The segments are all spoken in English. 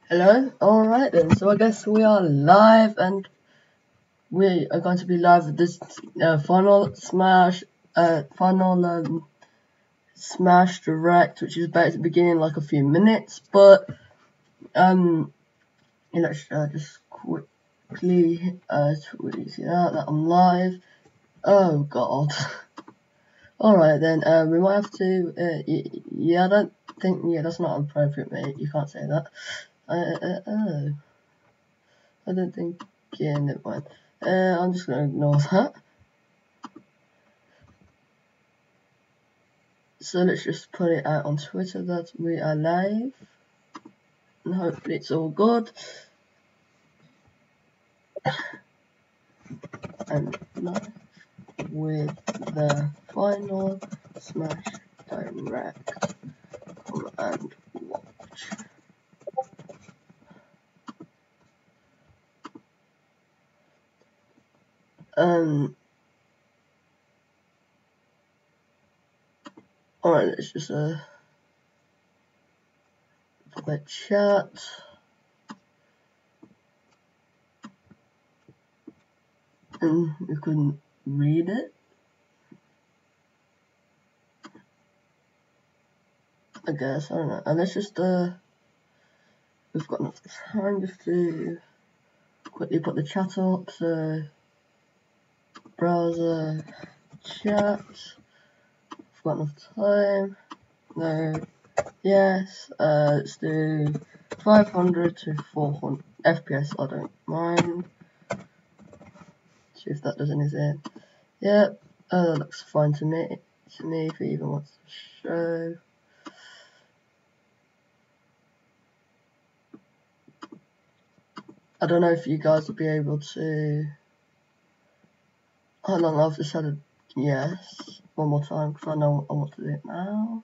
Hello, alright then, so I guess we are live and we are going to be live with this final Smash Direct, which is about to begin in like a few minutes, but let's just quickly see that I'm live. Oh god. Alright then, we might have to, yeah, I don't think, yeah, that's not appropriate, mate, you can't say that. I don't think, yeah, never mind. I'm just gonna ignore that. So let's just put it out on Twitter that we are live, and hopefully it's all good. And live with the final Smash Direct. Come and watch. Alright, let's just put the chat. And you couldn't read it. I guess, I don't know. And let's just we've got enough time just to quickly put the chat up, so browser chat. We've got enough time. No. Yes. Let's do 500 to 400 FPS. I don't mind. See if that does anything. Yep. That looks fine to me. If it even wants to show. I don't know if you guys will be able to. Hold on, I've just had a yes one more time because I know I want to do it now.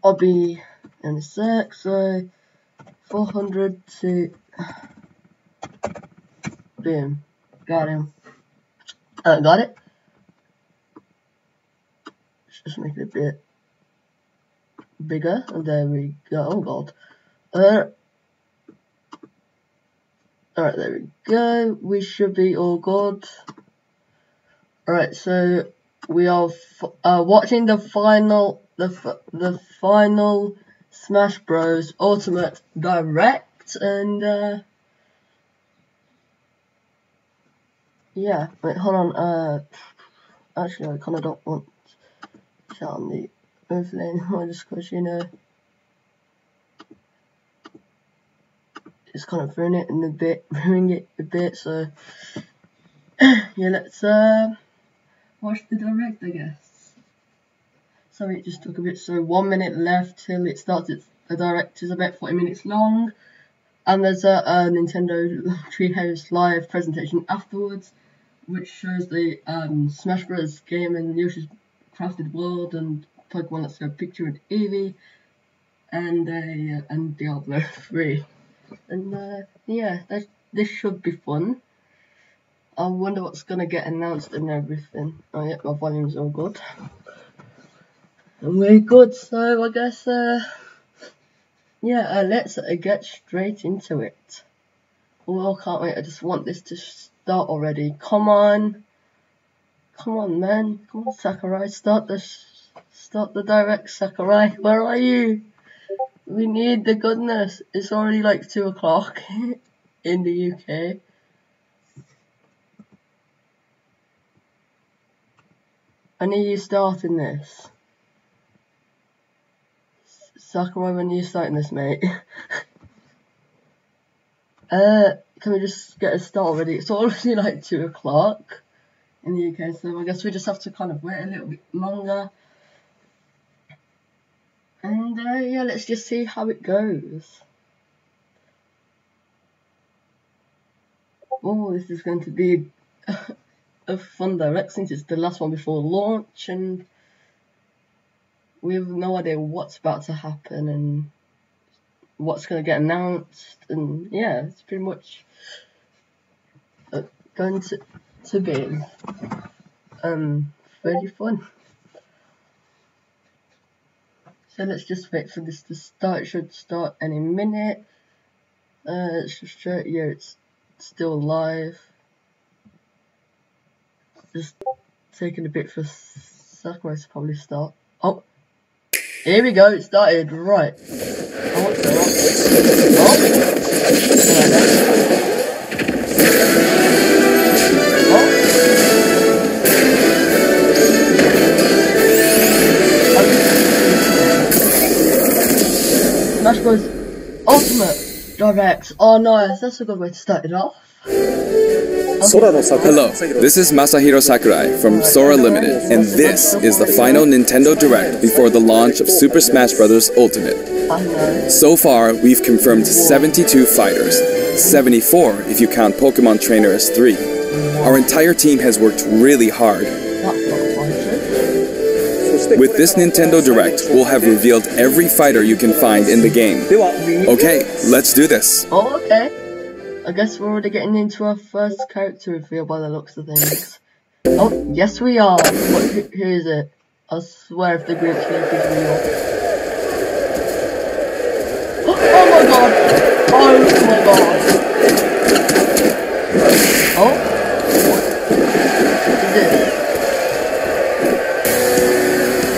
I'll be in a sec, so 400 to boom, got him. Got it. Let's just make it a bit bigger, and there we go. Oh god. Alright, there we go. We should be all good. Alright, so we are watching the final SmashBros Ultimate Direct, and yeah. Wait, hold on. Actually, I kind of don't want to chat on the overlay anymore, just because it's kind of ruining it a bit. So yeah, let's watch the direct, I guess. Sorry, it just took a bit. So 1 minute left till it starts. The direct is about 40 minutes long, and there's a Nintendo Treehouse Live presentation afterwards, which shows the Smash Bros. Game and Yoshi's Crafted World and Pokemon Let's Go Picture and Eevee, and Diablo 3. And yeah, this should be fun. I wonder what's gonna get announced and everything. Oh yeah, my volume's all good. And we're good, so I guess yeah, let's get straight into it. Oh, I can't wait, I just want this to start already. Come on, man, come on, Sakurai, start the direct, Sakurai. Where are you? We need the goodness. It's already like 2 o'clock in the UK. I need you starting this. Sakurai, when are you starting this, mate? Can we just get a start already? It's already like 2 o'clock in the UK, so I guess we just have to kind of wait a little bit longer. And yeah, let's just see how it goes. Oh, this is going to be a fun direct since it's the last one before launch, and we have no idea what's about to happen and what's going to get announced, and yeah, it's pretty much going to be really fun. So let's just wait for this to start. It should start any minute. Let's just check. Yeah, it's still live. Just taking a bit for SmashBros to probably start. Oh, here we go. It started. Right. Oh, what's going on? SmashBros Ultimate Direct. Oh nice, that's a good way to start it off. Hello, this is Masahiro Sakurai from Sora Limited, and this is the final Nintendo Direct before the launch of Super Smash Bros. Ultimate. So far, we've confirmed 72 fighters, 74 if you count Pokemon Trainer as 3. Our entire team has worked really hard. With this Nintendo Direct, we'll have revealed every fighter you can find in the game. Okay, let's do this. Oh, okay. I guess we're already getting into our first character reveal by the looks of things. Oh, yes we are. Who is it? I swear if the group snake is real. Oh my god! Oh my god! Oh? What is this?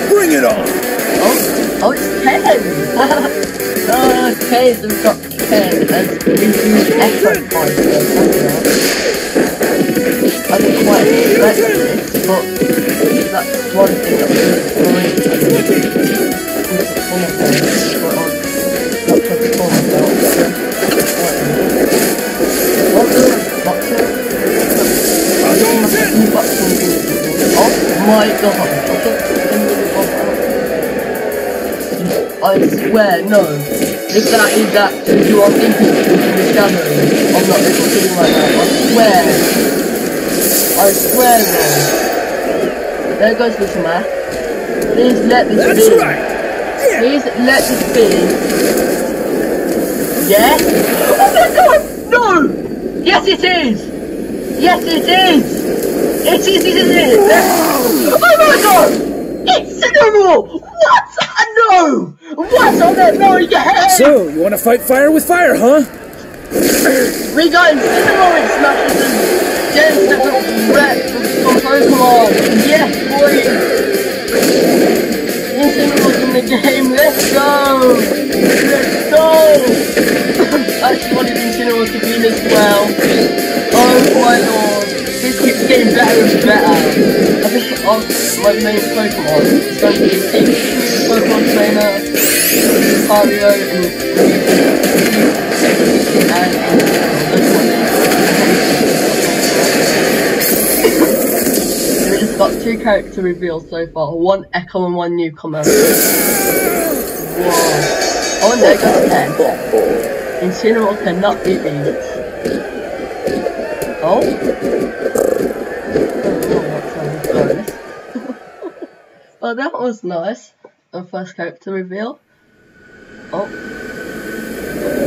Bring it on! Oh, it's Ken! Okay, so we've got Ken as reduced effort points. I didn't quite expect this, but that's one thing that was great. Oh my god! I swear, no. If that is actually who I'm thinking in the shadow, I'm not little kidding right now. I swear though. There goes the smash. Please let this be. Please let this be. Yes? Oh my god! No! Yes it is! Yes it is! It is, isn't it? Oh my god! It's Cinnamon! What? No! What on that? No, yes! So, you want to fight fire with fire, huh? We got Cinnamon in Smashes and James that got wrecked from Pokemon! Yes, boy! Cinnamon in the game, let's go! Let's go! I actually wanted Cinnamon to win as well. Oh my god! This keeps getting better and better. I think my main Pokemon is going to be Pokemon Trainer, Mario, and we just got 2 character reveals so far, 1 Echo and 1 newcomer. Whoa. Oh, and there goes 10. Incineroar cannot be beat. Oh? Well, that was nice. Our first character reveal. Oh.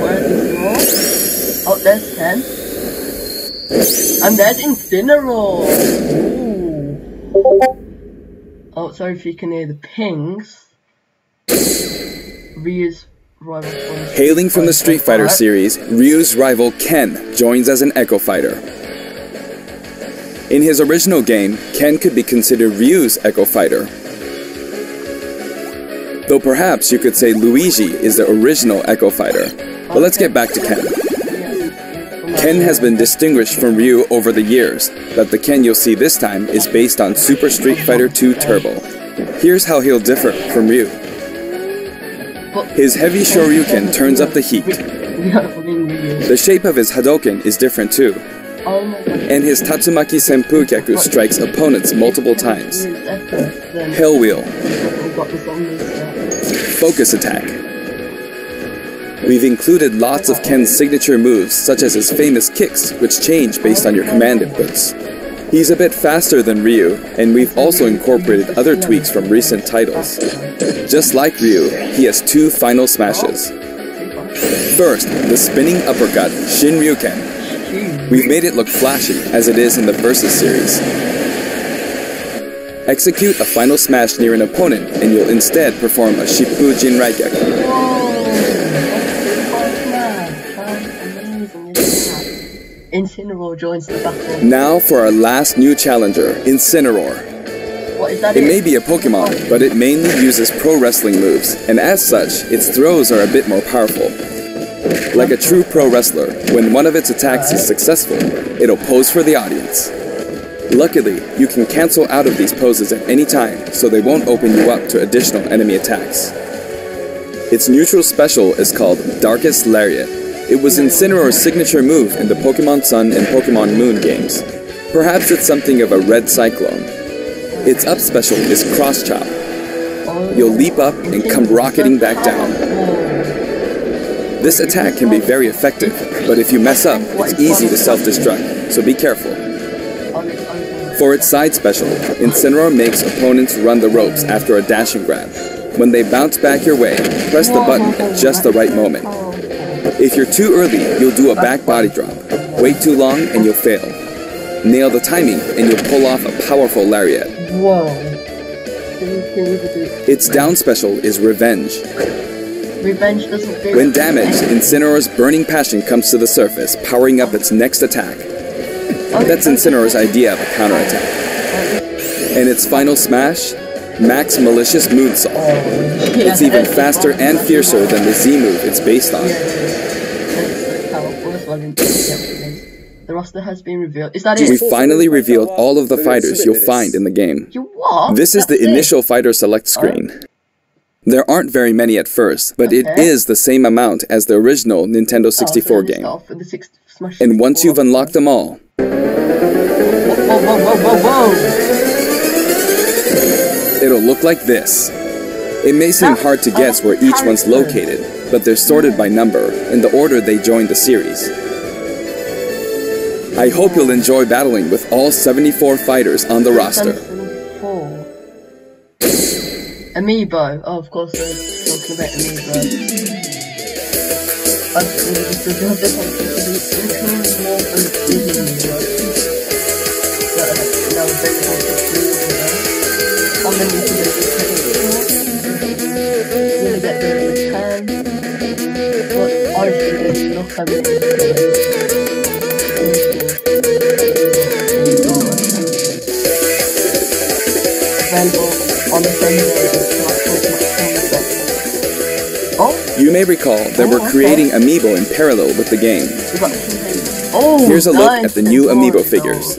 Where is more? Oh, there's 10. And there's Incineroar! Ooh. Oh, sorry if you can hear the pings. Ryu's rival. Hailing from the Street Fighter series, Ryu's rival Ken joins as an Echo Fighter. In his original game, Ken could be considered Ryu's Echo Fighter. Though perhaps you could say Luigi is the original Echo Fighter. But let's get back to Ken. Ken has been distinguished from Ryu over the years, but the Ken you'll see this time is based on Super Street Fighter 2 Turbo. Here's how he'll differ from Ryu. His heavy Shoryuken turns up the heat. The shape of his Hadoken is different too. And his Tatsumaki Senpukyaku strikes opponents multiple times. Hell Wheel. Focus Attack. We've included lots of Ken's signature moves, such as his famous kicks, which change based on your command inputs. He's a bit faster than Ryu, and we've also incorporated other tweaks from recent titles. Just like Ryu, he has 2 final smashes. First, the spinning uppercut, Shinryuken. We've made it look flashy, as it is in the Versus series. Execute a final smash near an opponent, and you'll instead perform a Shippujin Raigeki. Incineroar joins the battle. Now for our last new challenger, Incineroar. What is that? It may be a Pokemon, but it mainly uses pro wrestling moves, and as such, its throws are a bit more powerful. Like a true pro wrestler, when one of its attacks is successful, it'll pose for the audience. Luckily, you can cancel out of these poses at any time, so they won't open you up to additional enemy attacks. Its neutral special is called Darkest Lariat. It was Incineroar's signature move in the Pokemon Sun and Pokemon Moon games. Perhaps it's something of a red cyclone. Its up special is Cross Chop. You'll leap up and come rocketing back down. This attack can be very effective, but if you mess up, it's easy to self-destruct, so be careful. For its side special, Incineroar makes opponents run the ropes after a dash and grab. When they bounce back your way, press the button at just the right moment. If you're too early, you'll do a back body drop. Wait too long and you'll fail. Nail the timing and you'll pull off a powerful lariat. Whoa. Its down special is Revenge. Revenge doesn't do. When damaged, Incineroar's burning passion comes to the surface, powering up its next attack. That's Incineroar's idea of a counterattack. And its final smash? Max Malicious Moonsault. It's even faster and fiercer than the Z move it's based on. The roster has been revealed. Is that it? We finally revealed all of the fighters you'll find in the game. You what? This is the initial fighter select screen. There aren't very many at first, but it is the same amount as the original Nintendo 64 game. And once you've unlocked them all, it'll look like this. It may seem hard to guess where each one's located, but they're sorted by number, in the order they joined the series. I hope you'll enjoy battling with all 74 fighters on the roster. Amiibo. Oh, of course, they're talking about Amiibo. You may recall that we're creating Amiibo in parallel with the game. Here's a look at the new Amiibo figures.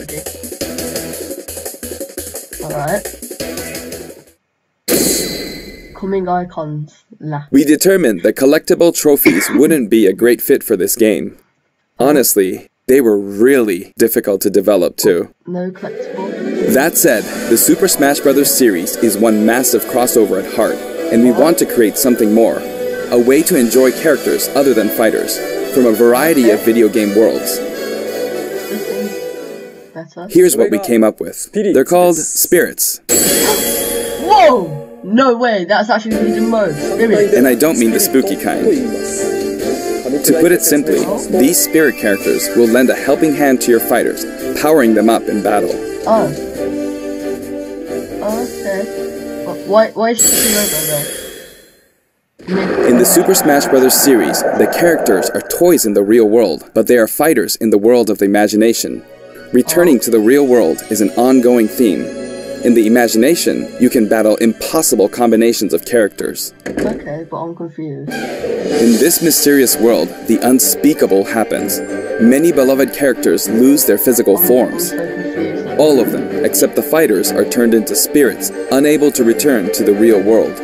Alright. Coming icons. We determined that collectible trophies wouldn't be a great fit for this game. Honestly, they were really difficult to develop too. No collectible. That said, the Super Smash Bros. Series is one massive crossover at heart, and we want to create something more. A way to enjoy characters other than fighters, from a variety of video game worlds. Here's what we came up with. They're called Spirits. Whoa! No way, that's actually the mode. Spirits. And I don't mean the spooky kind. To put it simply, these spirit characters will lend a helping hand to your fighters, powering them up in battle. Oh. Okay. Why is she over there? In the Super Smash Bros. Series, the characters are toys in the real world, but they are fighters in the world of the imagination. Returning to the real world is an ongoing theme. In the imagination, you can battle impossible combinations of characters. Okay, but I'm confused. In this mysterious world, the unspeakable happens. Many beloved characters lose their physical forms. All of them, except the fighters, are turned into spirits, unable to return to the real world.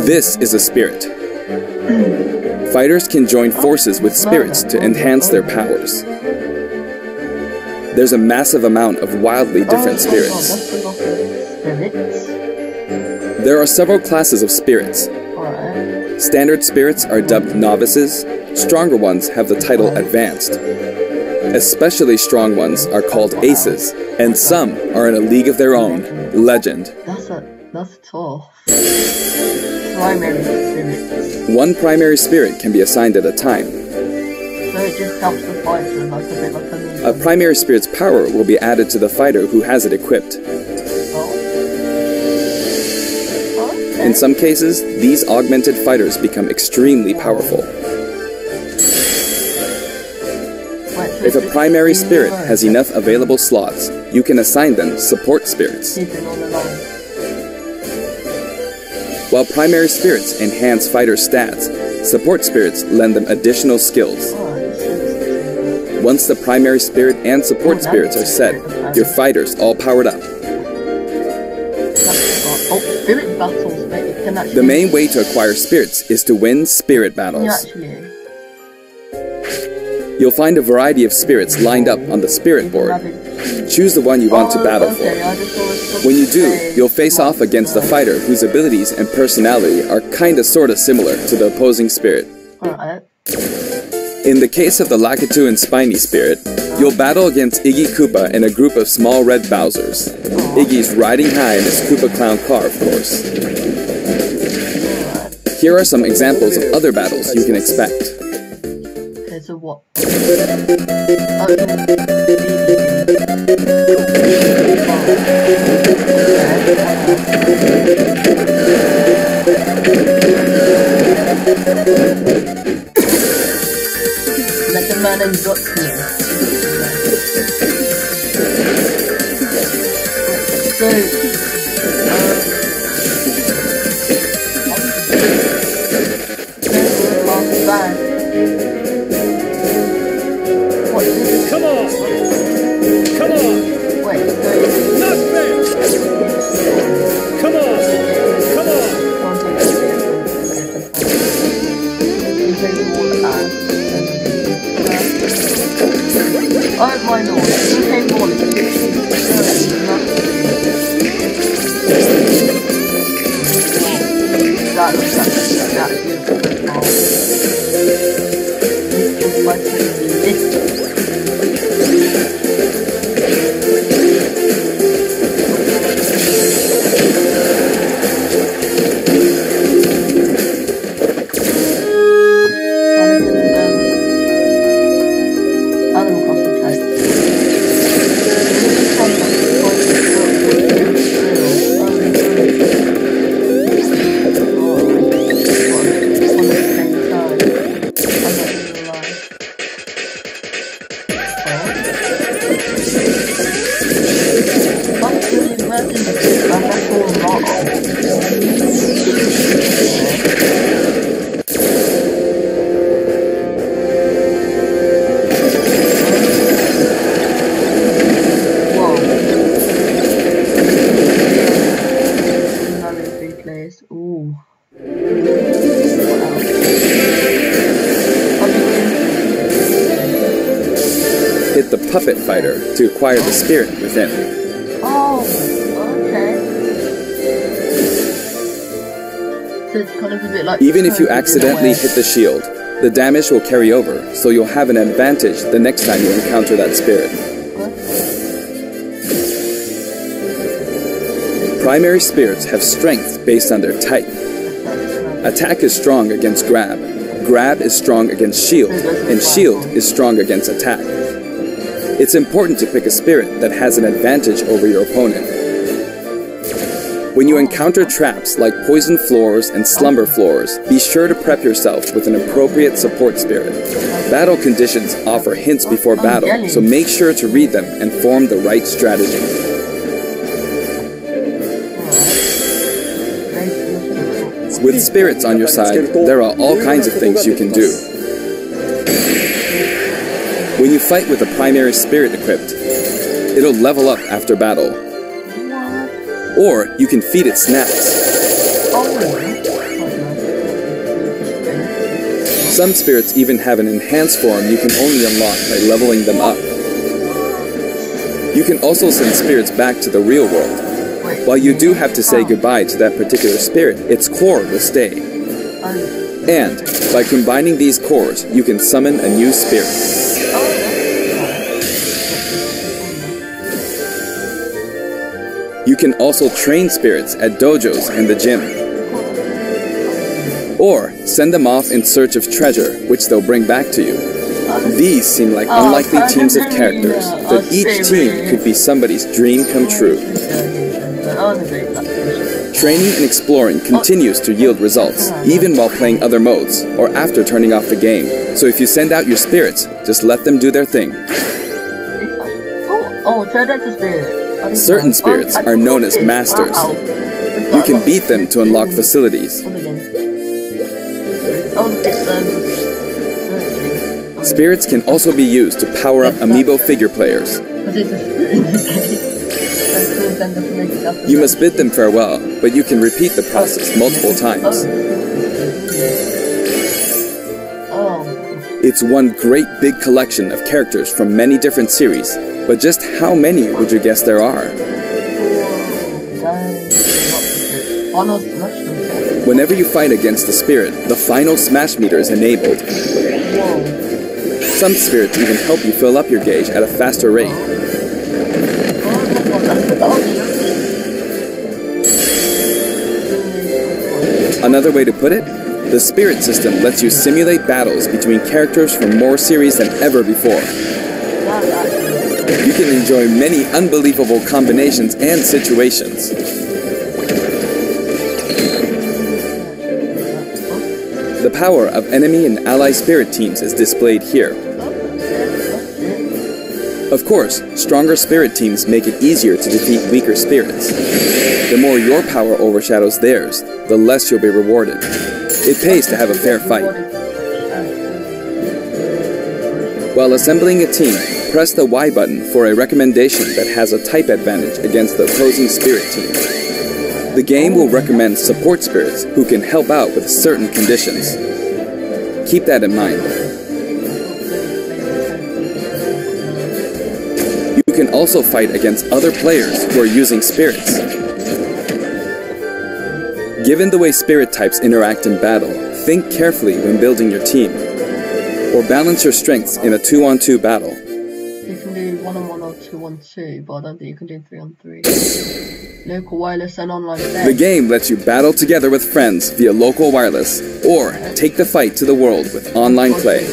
This is a spirit. Fighters can join forces with spirits to enhance their powers. There's a massive amount of wildly different spirits. There are several classes of spirits. Standard spirits are dubbed novices. Stronger ones have the title advanced. Especially strong ones are called aces, and some are in a league of their own, legend. That's tough. Primary spirits. One primary spirit can be assigned at a time. So it just helps the fighter, like a bit like a primary spirit's power will be added to the fighter who has it equipped. In some cases, these augmented fighters become extremely powerful. If a primary spirit has enough available slots, you can assign them support spirits. While primary spirits enhance fighter stats, support spirits lend them additional skills. Once the primary spirit and support spirits are set, your fighters all powered up. Spirit battles, the main way to acquire spirits is to win spirit battles. You'll find a variety of spirits lined up on the spirit board. Choose the one you want to battle for. When you do, you'll face off against a fighter whose abilities and personality are kinda sorta similar to the opposing spirit. In the case of the Lakitu and Spiny spirit, you'll battle against Iggy Koopa and a group of small red Bowsers. Iggy's riding high in his Koopa Clown car, of course. Here are some examples of other battles you can expect. So what? Let the man and got me. So bad. Come on! Come on! Wait, not fair! Come on! Come on! Oh my lord, okay, morning. That looks like that Hit the puppet fighter to acquire the spirit within. Oh, okay. So it's kind of a bit like even if you accidentally hit the shield, the damage will carry over, so you'll have an advantage the next time you encounter that spirit. Primary spirits have strength based on their type. Attack is strong against grab, grab is strong against shield, and shield is strong against attack. It's important to pick a spirit that has an advantage over your opponent. When you encounter traps like poison floors and slumber floors, be sure to prep yourself with an appropriate support spirit. Battle conditions offer hints before battle, so make sure to read them and form the right strategy. With spirits on your side, there are all kinds of things you can do. When you fight with a primary spirit equipped, it'll level up after battle. Or you can feed it snacks. Some spirits even have an enhanced form you can only unlock by leveling them up. You can also send spirits back to the real world. While you do have to say goodbye to that particular spirit, its core will stay. And by combining these cores, you can summon a new spirit. You can also train spirits at dojos and the gym. Or send them off in search of treasure, which they'll bring back to you. These seem like unlikely teams of characters, but each team could be somebody's dream come true. Training and exploring continues to yield results, even while playing other modes, or after turning off the game. So if you send out your spirits, just let them do their thing. Certain spirits are known as masters. You can beat them to unlock facilities. Spirits can also be used to power up amiibo figure players. You must bid them farewell, but you can repeat the process multiple times. It's one great big collection of characters from many different series, but just how many would you guess there are? Whenever you fight against a spirit, the final smash meter is enabled. Some spirits even help you fill up your gauge at a faster rate. Another way to put it, the spirit system lets you simulate battles between characters from more series than ever before. You can enjoy many unbelievable combinations and situations. The power of enemy and ally spirit teams is displayed here. Of course, stronger spirit teams make it easier to defeat weaker spirits. The more your power overshadows theirs, the less you'll be rewarded. It pays to have a fair fight. While assembling a team, press the Y button for a recommendation that has a type advantage against the opposing spirit team. The game will recommend support spirits who can help out with certain conditions. Keep that in mind. You can also fight against other players who are using spirits. Given the way spirit types interact in battle, think carefully when building your team. Or balance your strengths in a 2-on-2 battle. You can do 1-on-1 or 2-on-2, but I don't think you can do 3-on-3. Local wireless and online play. The game lets you battle together with friends via local wireless, or take the fight to the world with online play.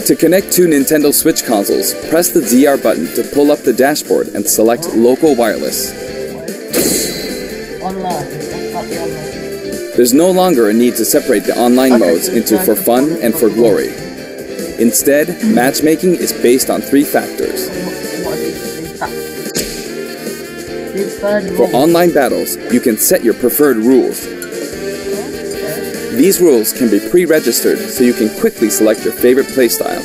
To connect two Nintendo Switch consoles, press the DR button to pull up the dashboard and select local wireless. There's no longer a need to separate the online modes into for fun and for glory. Instead, matchmaking is based on 3 factors. For online battles, you can set your preferred rules. These rules can be pre-registered so you can quickly select your favorite playstyle.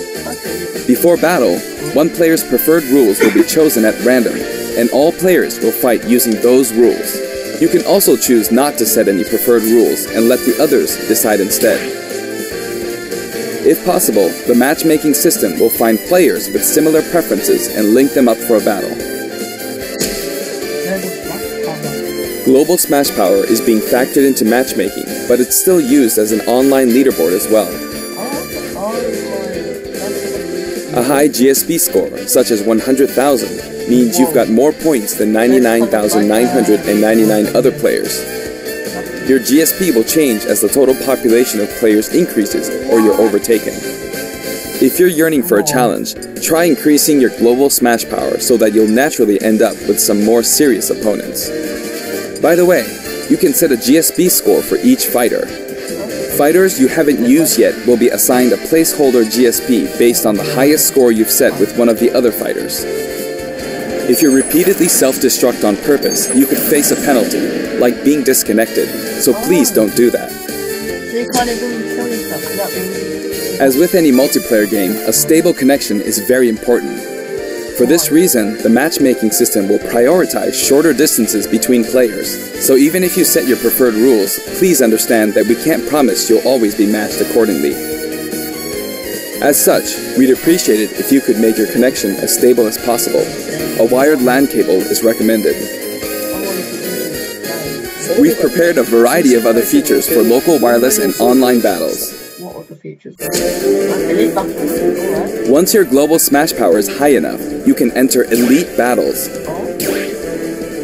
Before battle, one player's preferred rules will be chosen at random, and all players will fight using those rules. You can also choose not to set any preferred rules and let the others decide instead. If possible, the matchmaking system will find players with similar preferences and link them up for a battle. Global Smash Power is being factored into matchmaking, but it's still used as an online leaderboard as well. A high GSP score, such as 100,000, means you've got more points than 99,999 other players. Your GSP will change as the total population of players increases or you're overtaken. If you're yearning for a challenge, try increasing your global Smash Power so that you'll naturally end up with some more serious opponents. By the way, you can set a GSP score for each fighter. Fighters you haven't used yet will be assigned a placeholder GSP based on the highest score you've set with one of the other fighters. If you repeatedly self-destruct on purpose, you could face a penalty, like being disconnected, so please don't do that. As with any multiplayer game, a stable connection is very important. For this reason, the matchmaking system will prioritize shorter distances between players. So even if you set your preferred rules, please understand that we can't promise you'll always be matched accordingly. As such, we'd appreciate it if you could make your connection as stable as possible. A wired LAN cable is recommended. We've prepared a variety of other features for local wireless and online battles. Once your global Smash Power is high enough, you can enter elite battles.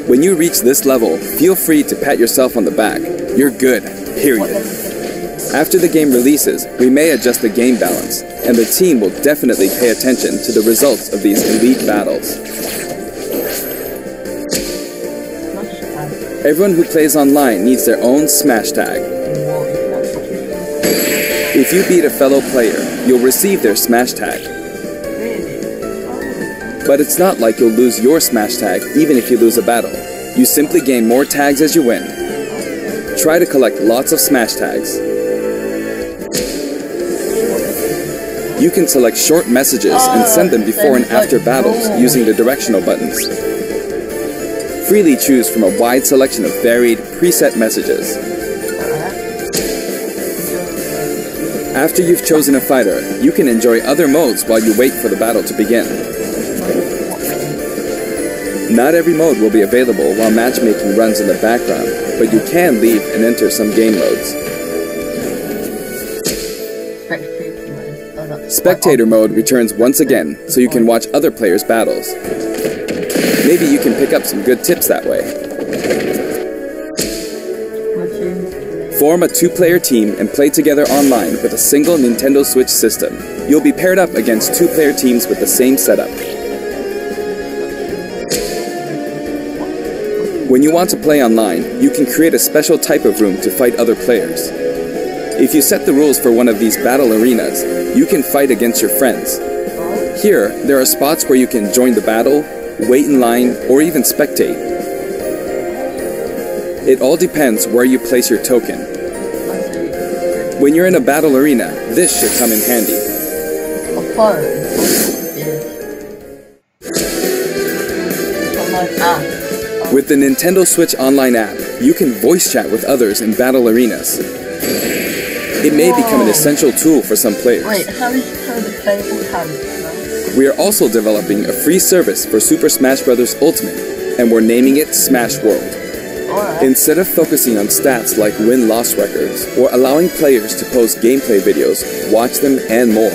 When you reach this level, feel free to pat yourself on the back. You're good, period. After the game releases, we may adjust the game balance, and the team will definitely pay attention to the results of these elite battles. Everyone who plays online needs their own Smash Tag. If you beat a fellow player, you'll receive their Smash Tag. But it's not like you'll lose your Smash Tag even if you lose a battle. You simply gain more tags as you win. Try to collect lots of Smash Tags. You can select short messages and send them before and after battles using the directional buttons. Freely choose from a wide selection of varied, preset messages. After you've chosen a fighter, you can enjoy other modes while you wait for the battle to begin. Not every mode will be available while matchmaking runs in the background, but you can leave and enter some game modes. Spectator mode returns once again, so you can watch other players' battles. Maybe you can pick up some good tips that way. Form a 2-player team and play together online with a single Nintendo Switch system. You'll be paired up against 2-player teams with the same setup. When you want to play online, you can create a special type of room to fight other players. If you set the rules for one of these battle arenas, you can fight against your friends. Here, there are spots where you can join the battle, wait in line, or even spectate. It all depends where you place your token. When you're in a battle arena, this should come in handy. With the Nintendo Switch Online app, you can voice chat with others in battle arenas. It may become an essential tool for some players. Wait, how is the playable character? We are also developing a free service for Super Smash Bros. Ultimate, and we're naming it Smash World. Instead of focusing on stats like win-loss records, or allowing players to post gameplay videos, watch them, and more.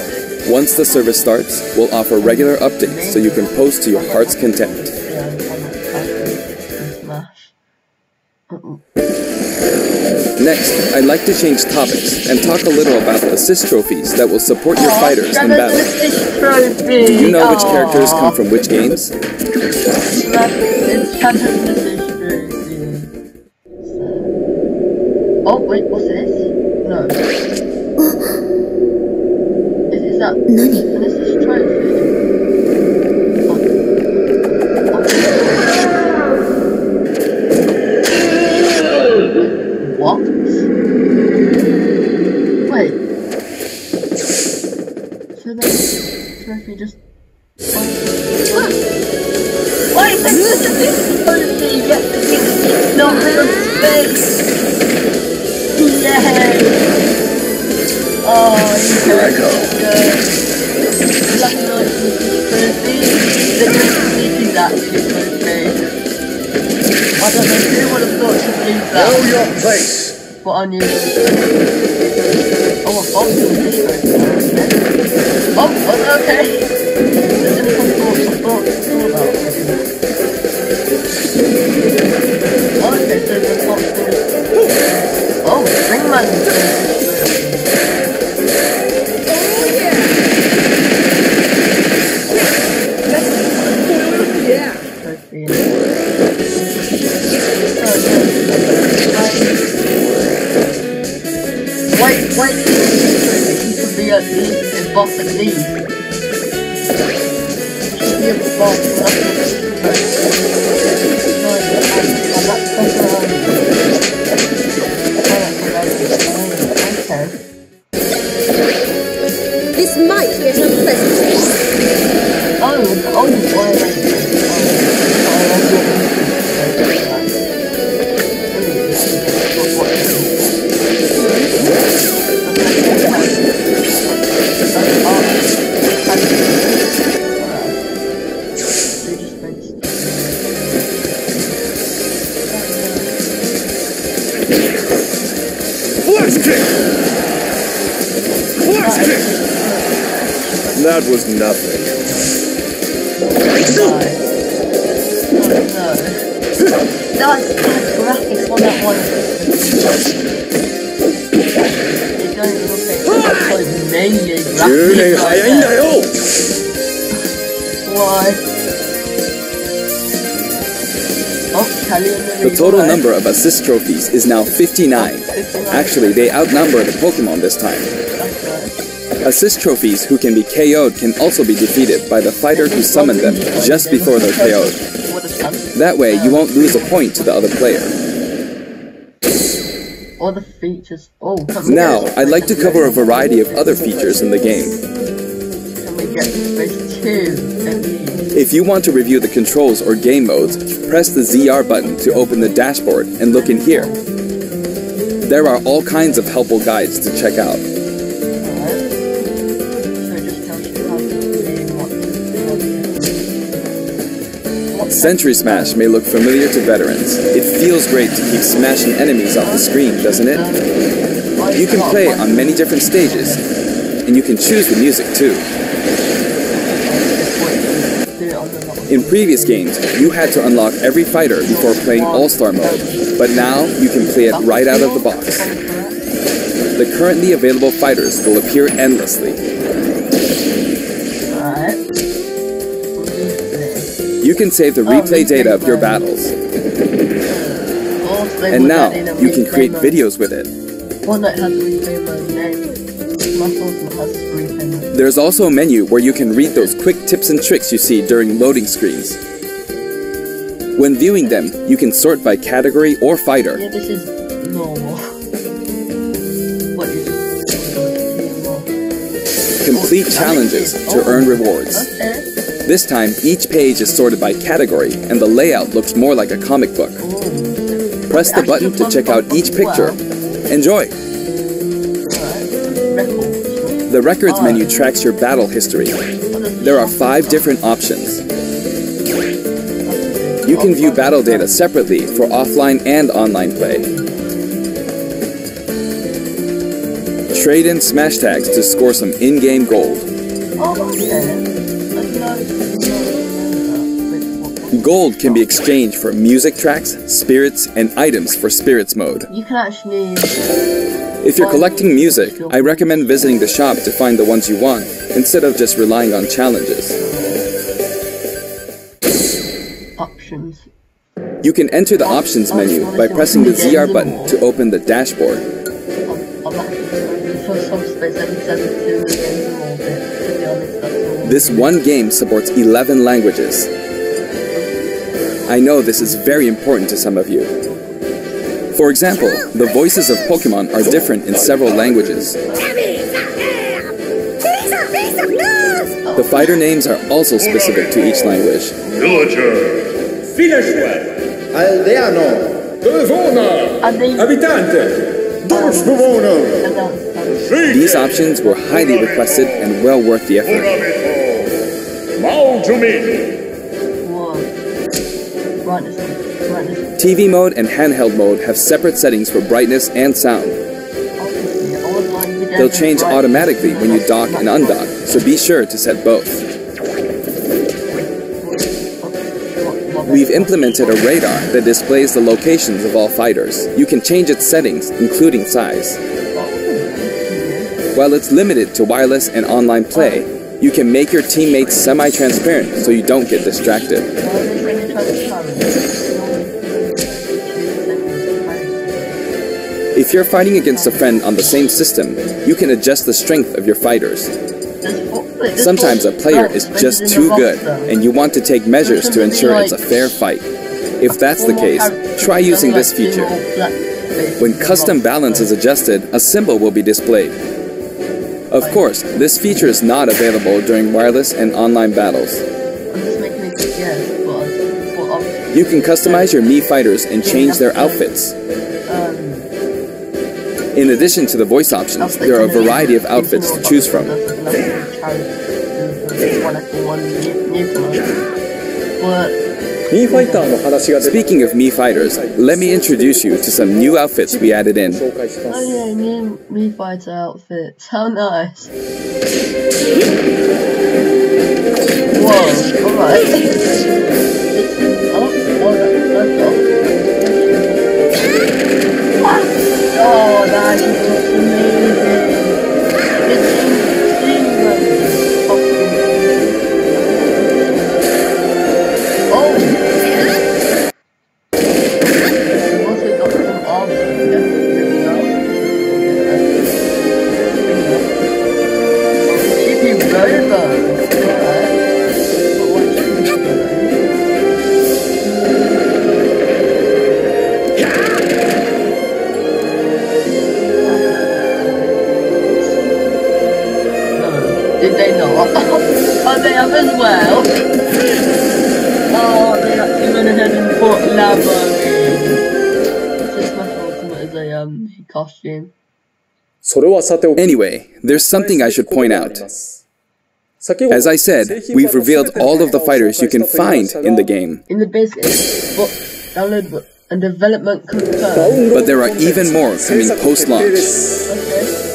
Once the service starts, we'll offer regular updates so you can post to your heart's content. Next, I'd like to change topics and talk a little about the assist trophies that will support your fighters in battle. Do you know which characters come from which games? Oh wait, what's this? No. Is that an assist trophy? What? Wait. So the trophy just... Why is there such a big trophy? Yet the big not the space. Yay! Oh, here I go. Lucky not trophy. The trophy is actually trophy. I don't know who would have thought to believe that. Know your place. But I knew it. Oh, a bomb to this right now. Oh, was it okay? There's any thoughts about it. Oh, okay, so there's lots of... Oh, Ringman! Yeah. Wait, you could be at the boss at least. You should be at the boss, This might get unpleasant. Oh, boy. That was nothing. That's the graphics on that one. You're going to look at like amazing graphics right there. Why? Oh. The total number of assist trophies is now 59. Actually, they outnumber the Pokemon this time. Assist trophies who can be KO'd can also be defeated by the fighter who summoned them just before they're KO'd. That way, you won't lose a point to the other player. All the features. Now, I'd like to cover a variety of other features in the game. Can we get to phase 2? If you want to review the controls or game modes, press the ZR button to open the dashboard and look in here. There are all kinds of helpful guides to check out. Sentry Smash may look familiar to veterans. It feels great to keep smashing enemies off the screen, doesn't it? You can play on many different stages, and you can choose the music too. In previous games, you had to unlock every fighter before playing All-Star mode, but now you can play it right out of the box. The currently available fighters will appear endlessly. You can save the replay data of your battles. And now, you can create videos with it. There's also a menu where you can read those quick tips and tricks you see during loading screens. When viewing them, you can sort by category or fighter. Yeah, this is normal. What is it? Complete challenges to earn rewards. Okay. This time, each page is sorted by category, and the layout looks more like a comic book. Press the button to check out each picture. Enjoy! The records menu tracks your battle history. There are 5 different options. You can view battle data separately for offline and online play. Trade in smash tags to score some in-game gold. Gold can be exchanged for music tracks, spirits, and items for spirits mode. You can actually... If you're collecting music, I recommend visiting the shop to find the ones you want, instead of just relying on challenges. Options. You can enter the options menu by pressing the ZR button to open the dashboard. This one game supports 11 languages. I know this is very important to some of you. For example, the voices of Pokemon are different in several languages. The fighter names are also specific to each language. Villager. Finishwell. Aldeano. Telefona. Abitante. Dorfbewohner. These options were highly requested and well worth the effort. TV mode and handheld mode have separate settings for brightness and sound. They'll change automatically when you dock and undock, so be sure to set both. We've implemented a radar that displays the locations of all fighters. You can change its settings, including size. While it's limited to wireless and online play, you can make your teammates semi-transparent so you don't get distracted. If you're fighting against a friend on the same system, you can adjust the strength of your fighters. Sometimes a player is just too good, and you want to take measures to ensure it's a fair fight. If that's the case, try using this feature. When custom balance is adjusted, a symbol will be displayed. Of course, this feature is not available during wireless and online battles. You can customize your Mii fighters and change their outfits. In addition to the voice options, there are a variety of outfits to choose from. Speaking of Mii fighters, let me introduce you to some new outfits we added in. Oh yeah, new Mii fighter outfits. How nice. Whoa, alright. Oh, that is amazing. Oh, they have as well. Oh, they actually went ahead and put lava in. It's Smash Ultimate as a costume. Anyway, there's something I should point out. As I said, we've revealed all of the fighters you can find in the game. In the business, but download and development confirmed. But there are even more coming post-launch. Okay.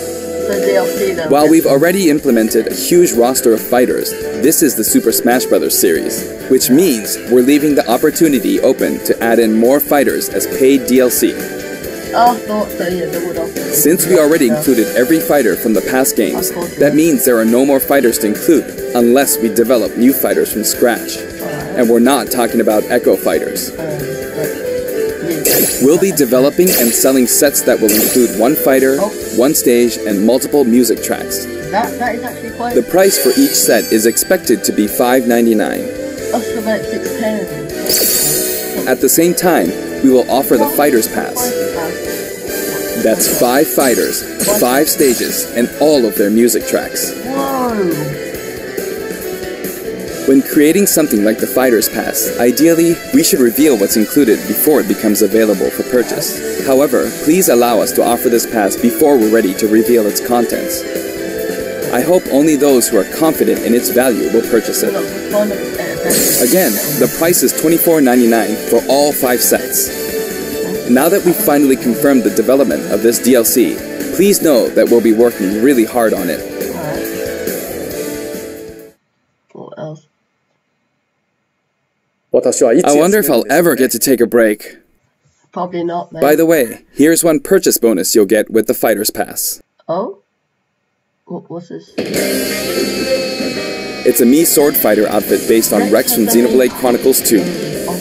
So DLC then. While we've already implemented a huge roster of fighters, this is the Super Smash Bros. Series, which means we're leaving the opportunity open to add in more fighters as paid DLC. I thought so, yeah, they would have. Since we already included every fighter from the past games, that means there are no more fighters to include unless we develop new fighters from scratch. And we're not talking about Echo fighters. We'll be developing and selling sets that will include one fighter, one stage, and multiple music tracks. That is actually quite... The price for each set is expected to be $5.99. That's about £6. At the same time, we will offer the Fighters Pass. That's 5 fighters, 5 stages, and all of their music tracks. Whoa! When creating something like the Fighters Pass, ideally, we should reveal what's included before it becomes available for purchase. However, please allow us to offer this pass before we're ready to reveal its contents. I hope only those who are confident in its value will purchase it. Again, the price is $24.99 for all 5 sets. Now that we've finally confirmed the development of this DLC, please know that we'll be working really hard on it. What else? I wonder if I'll ever get to take a break. Probably not, man. By the way, here's one purchase bonus you'll get with the Fighters Pass. Oh? What's this? It's a Mii sword fighter outfit based on Rex from Xenoblade Chronicles 2.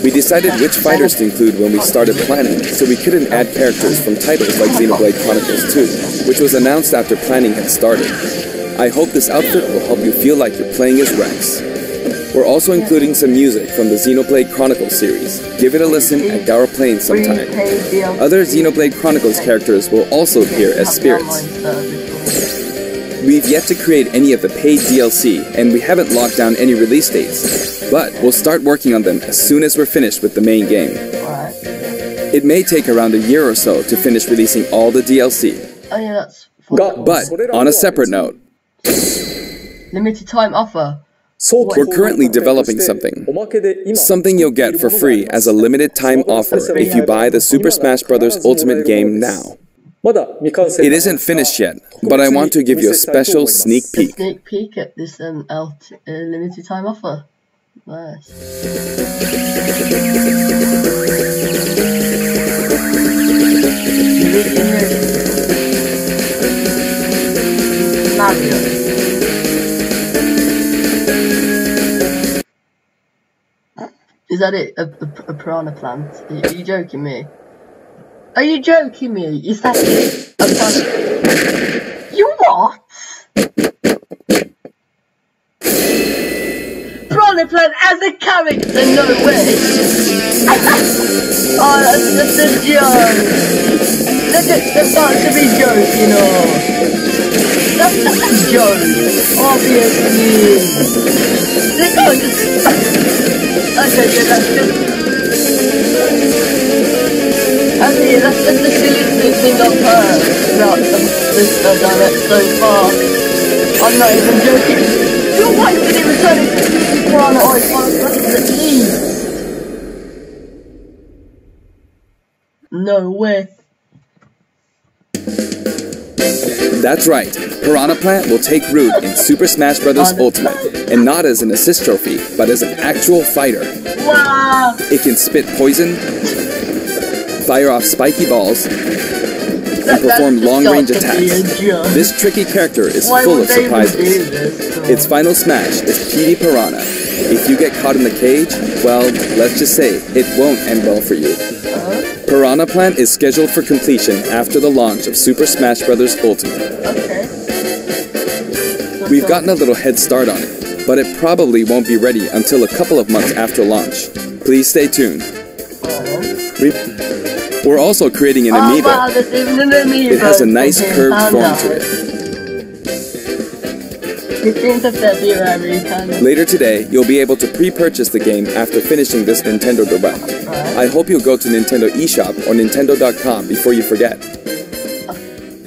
We decided which fighters to include when we started planning, so we couldn't add characters from titles like Xenoblade Chronicles 2, which was announced after planning had started. I hope this outfit will help you feel like you're playing as Rex. We're also including some music from the Xenoblade Chronicles series. Give it a listen at Gower Plain sometime. Other Xenoblade Chronicles characters will also appear as spirits. We've yet to create any of the paid DLC, and we haven't locked down any release dates, but we'll start working on them as soon as we're finished with the main game. It may take around a year or so to finish releasing all the DLC. Oh yeah, that's... But, on a separate note, limited time offer. We're currently developing something. Something you'll get for free as a limited time offer if you buy the Super Smash Bros. Ultimate game now. It isn't finished yet, but I want to give you a special sneak peek. A sneak peek at this limited time offer. Nice. Mario. Is that it? A piranha plant? Are you joking me? Are you joking me? Is that it? A piranha? You what? Piranha plant as a character? No way! Oh, that's just a joke! That's not to be joking, or... That's just a joke! Obviously! They can't just... Okay, yeah, that's just... Okay, that's just the silliest thing I've heard about this direct so far. I'm not even joking. Your wife didn't even turn into piranha or piranha at least. No way. That's right. Piranha Plant will take root in Super Smash Bros. Ultimate, and not as an assist trophy, but as an actual fighter. Wow! It can spit poison, fire off spiky balls, and perform long-range attacks. This tricky character is full of surprises. Its final smash is PD Piranha. If you get caught in the cage, well, let's just say, it won't end well for you. Piranha Plant is scheduled for completion after the launch of Super Smash Bros. Ultimate. Okay. We've gotten a little head start on it, but it probably won't be ready until a couple of months after launch. Please stay tuned. We're also creating an amiibo. Wow, there's even an amiibo. It has a nice curved form to it. 15th of February. Later today, you'll be able to pre-purchase the game after finishing this Nintendo Direct. I hope you'll go to Nintendo eShop or Nintendo.com before you forget.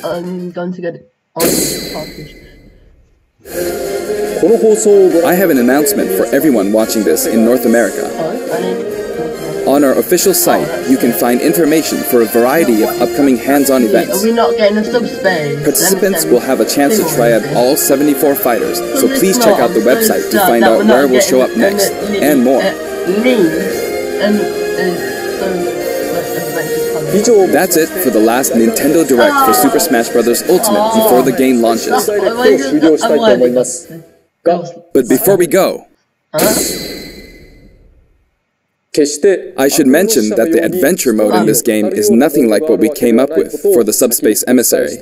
I'm going to get it on the package. I have an announcement for everyone watching this in North America. On our official site, you can find information for a variety of upcoming hands-on events. Are we not getting a subspace? Participants will have a chance to try out all 74 fighters, so please check out the website to find out where we'll show up next, and more. That's it for the last Nintendo Direct for Super Smash Bros. Ultimate before the game launches. But before we go, I should mention that the adventure mode in this game is nothing like what we came up with for the Subspace Emissary.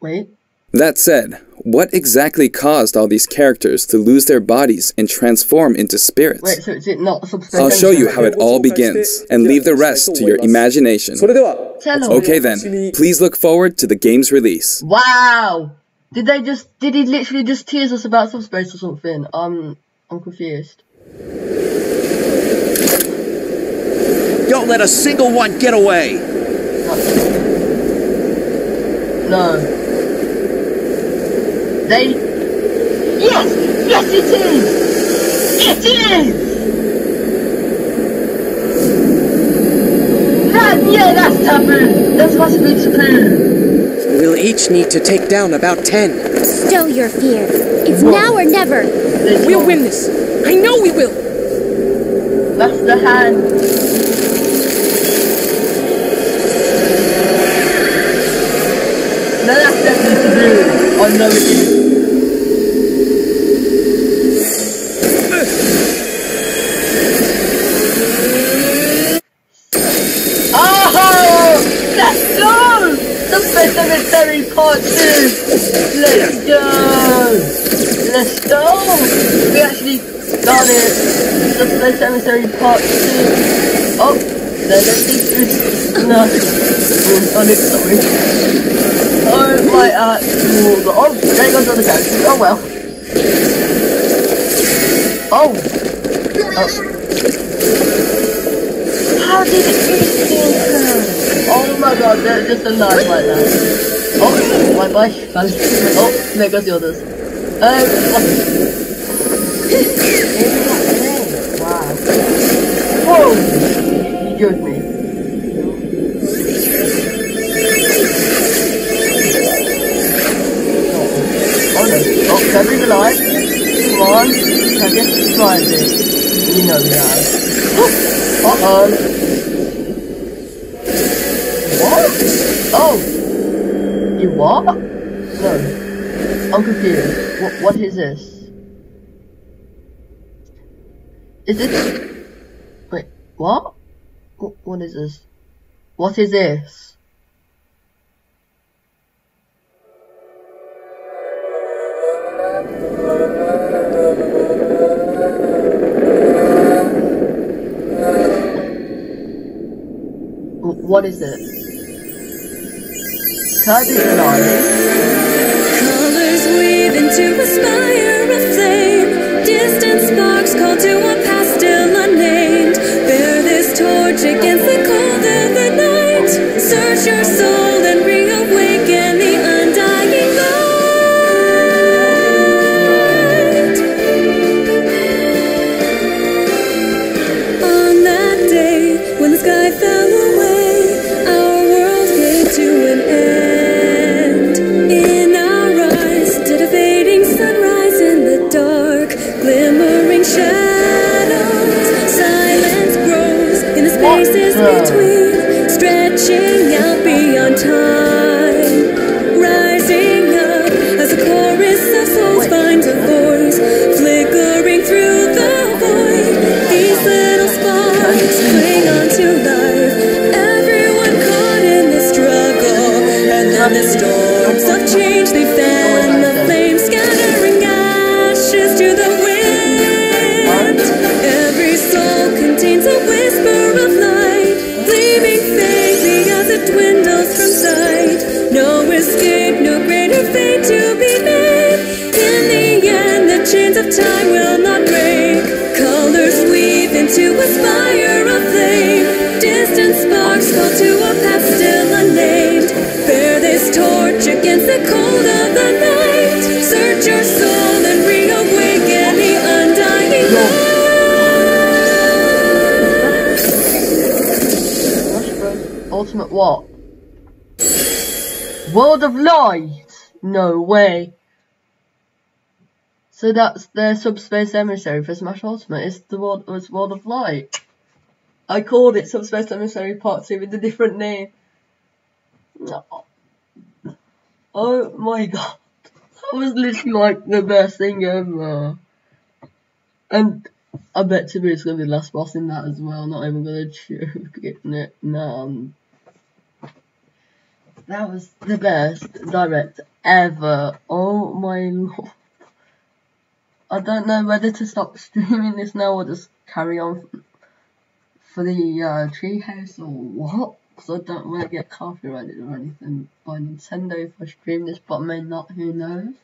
Wait. That said, what exactly caused all these characters to lose their bodies and transform into spirits? Wait, so is it not Subspace I'll show you how it all begins, and leave the rest to your imagination. Okay then, please look forward to the game's release. Wow! Did he literally just tease us about Subspace or something? I'm confused. Don't let a single one get away! No. Yes! Yes, it is! It is! Yeah, that's taboo! That's supposed to be taboo! We'll each need to take down about 10. Stow your fear. It's now or never. We'll win this. I know we will. That's the hand. No, that's definitely taboo. I know it is. Let's go! Subspace Emissary Part 2! Let's go! Let's go! We actually got it! Subspace Emissary Part 2! Oh! No, let's see this. No. Oh, it's sorry. Oh my actual god. Oh, there goes other characters. Oh well. Oh! Oh. How did it finish? Oh my god, they're just alive right now. Oh, bye. Oh, there goes the others. Wow. Whoa! You killed me. Oh no. Oh, Kevin's alive. Come on. I guess survive it. You know we have. Uh-oh. What? Oh! You what? No. I'm confused. What is this? Is it... Wait, what? What is this? What is this? What is it? Kirby's alive. Colors weave into a spire of flame. Distant sparks call to a past still unnamed. Bear this torch against the cold of the night. Search your soul and reawaken the undying light. On that day when the sky fell away, glimmering shadows, silence grows in the spaces that time will not break. Colors weave into a spire of flame. Distant sparks call to a path still unnamed. Bear this torch against the cold of the night. Search your soul and reawaken the undying light. SmashBros Ultimate what? World of Light? No way. So that's their subspace emissary for Smash Ultimate. It's the World of Light. I called it Subspace Emissary Part 2 with a different name. Oh my god. That was literally like the best thing ever. And I bet Tibu's gonna be the last boss in that as well. Not even gonna joke it. No. That was the best direct ever. Oh my lord. I don't know whether to stop streaming this now or just carry on for the treehouse or what. Because I don't want to get copyrighted or anything by Nintendo if I stream this, but I may not, who knows.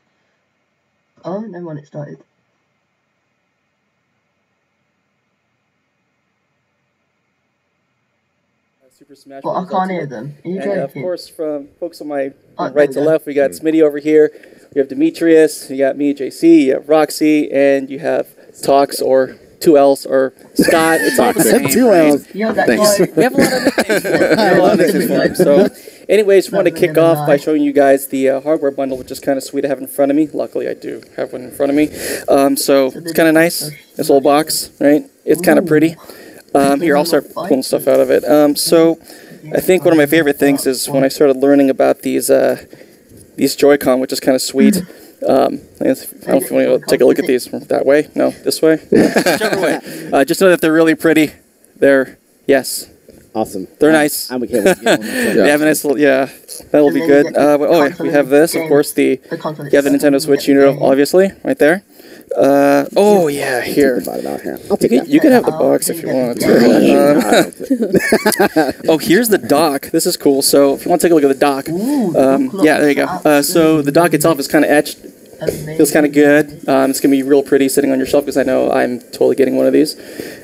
Oh, no when it started. Super Smash But Bros. I can't Ultimate. hear them. Are you And joking? of course, from folks on my Oh, right to there we left, we got Smitty over here. We have Demetrius, you got me, JC, you have Roxy, and you have Tox or 2Ls or Scott. It's all the same. 2Ls. Yo, that Thanks. guy. We have a lot of nicknames for him. We have a lot of nicknames for him. So, anyways, want to kick off by showing you guys the hardware bundle, which is kind of sweet to have in front of me. Luckily, I do have one in front of me. So it's kind of nice. This little box, right? It's kind of pretty. Here, I'll start pulling stuff out of it. So, I think one of my favorite things is when I started learning about these Joy-Con, which is kind of sweet. I don't know if you want to take a look at these from that way. No, this way. Whichever way. Just know that they're really pretty. They're, yes. Awesome. They're nice. I'm okay with it. They have a nice little, yeah, that'll be good. We have this, of course, you have the Nintendo Switch unit, obviously, right there. Oh yeah, here. You could have the box if you want. Oh, here's the dock. This is cool. So if you want to take a look at the dock, yeah, there you go. So the dock itself is kind of etched. Feels kind of good. It's gonna be real pretty sitting on your shelf because I know I'm totally getting one of these.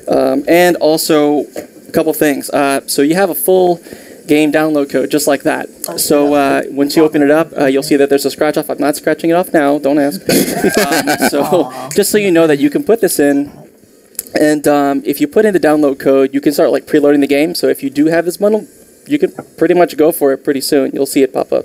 And also a couple things. So you have a full game download code just like that. So once you open it up, you'll see that there's a scratch off. I'm not scratching it off now, don't ask. So just so you know that you can put this in, and if you put in the download code, you can start like preloading the game. So if you do have this bundle, you can pretty much go for it pretty soon. You'll see it pop up.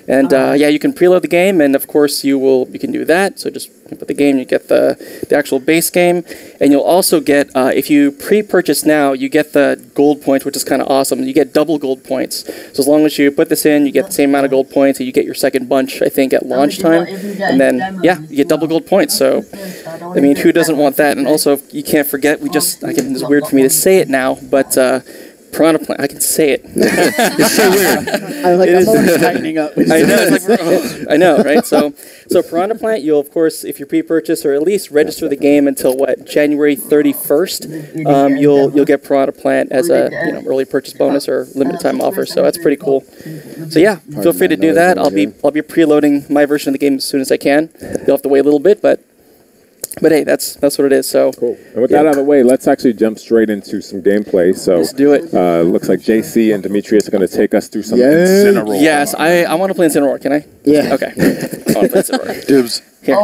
And yeah, you can preload the game, and of course you can do that. So just put the game, you get the actual base game, and you'll also get, if you pre-purchase now, you get the gold points, which is kind of awesome. You get double gold points. So as long as you put this in, you get the same amount of gold points, and you get your second bunch, I think, at launch time. And then, yeah, you get double gold points. So, I mean, who doesn't want that? And also, you can't forget, it's weird for me to say it now, but Piranha Plant, I can say it. It's so weird. I'm like, tightening up. I know, it's like, I know, right? So Piranha Plant, you'll of course, if you pre-purchase or at least register the game until what, January 31st, you'll get Piranha Plant as a early purchase bonus or limited time offer. So that's pretty cool. So yeah, feel free to do that. I'll be preloading my version of the game as soon as I can. You'll have to wait a little bit, but hey, that's what it is. So cool. And with that out of the way, let's actually jump straight into some gameplay. So let's do it. Looks like JC and Demetrius are going to take us through some Incineroar. Yes, I want to play Incineroar. Can I? Yeah. Okay. I want to play Incineroar. Dibs. Here.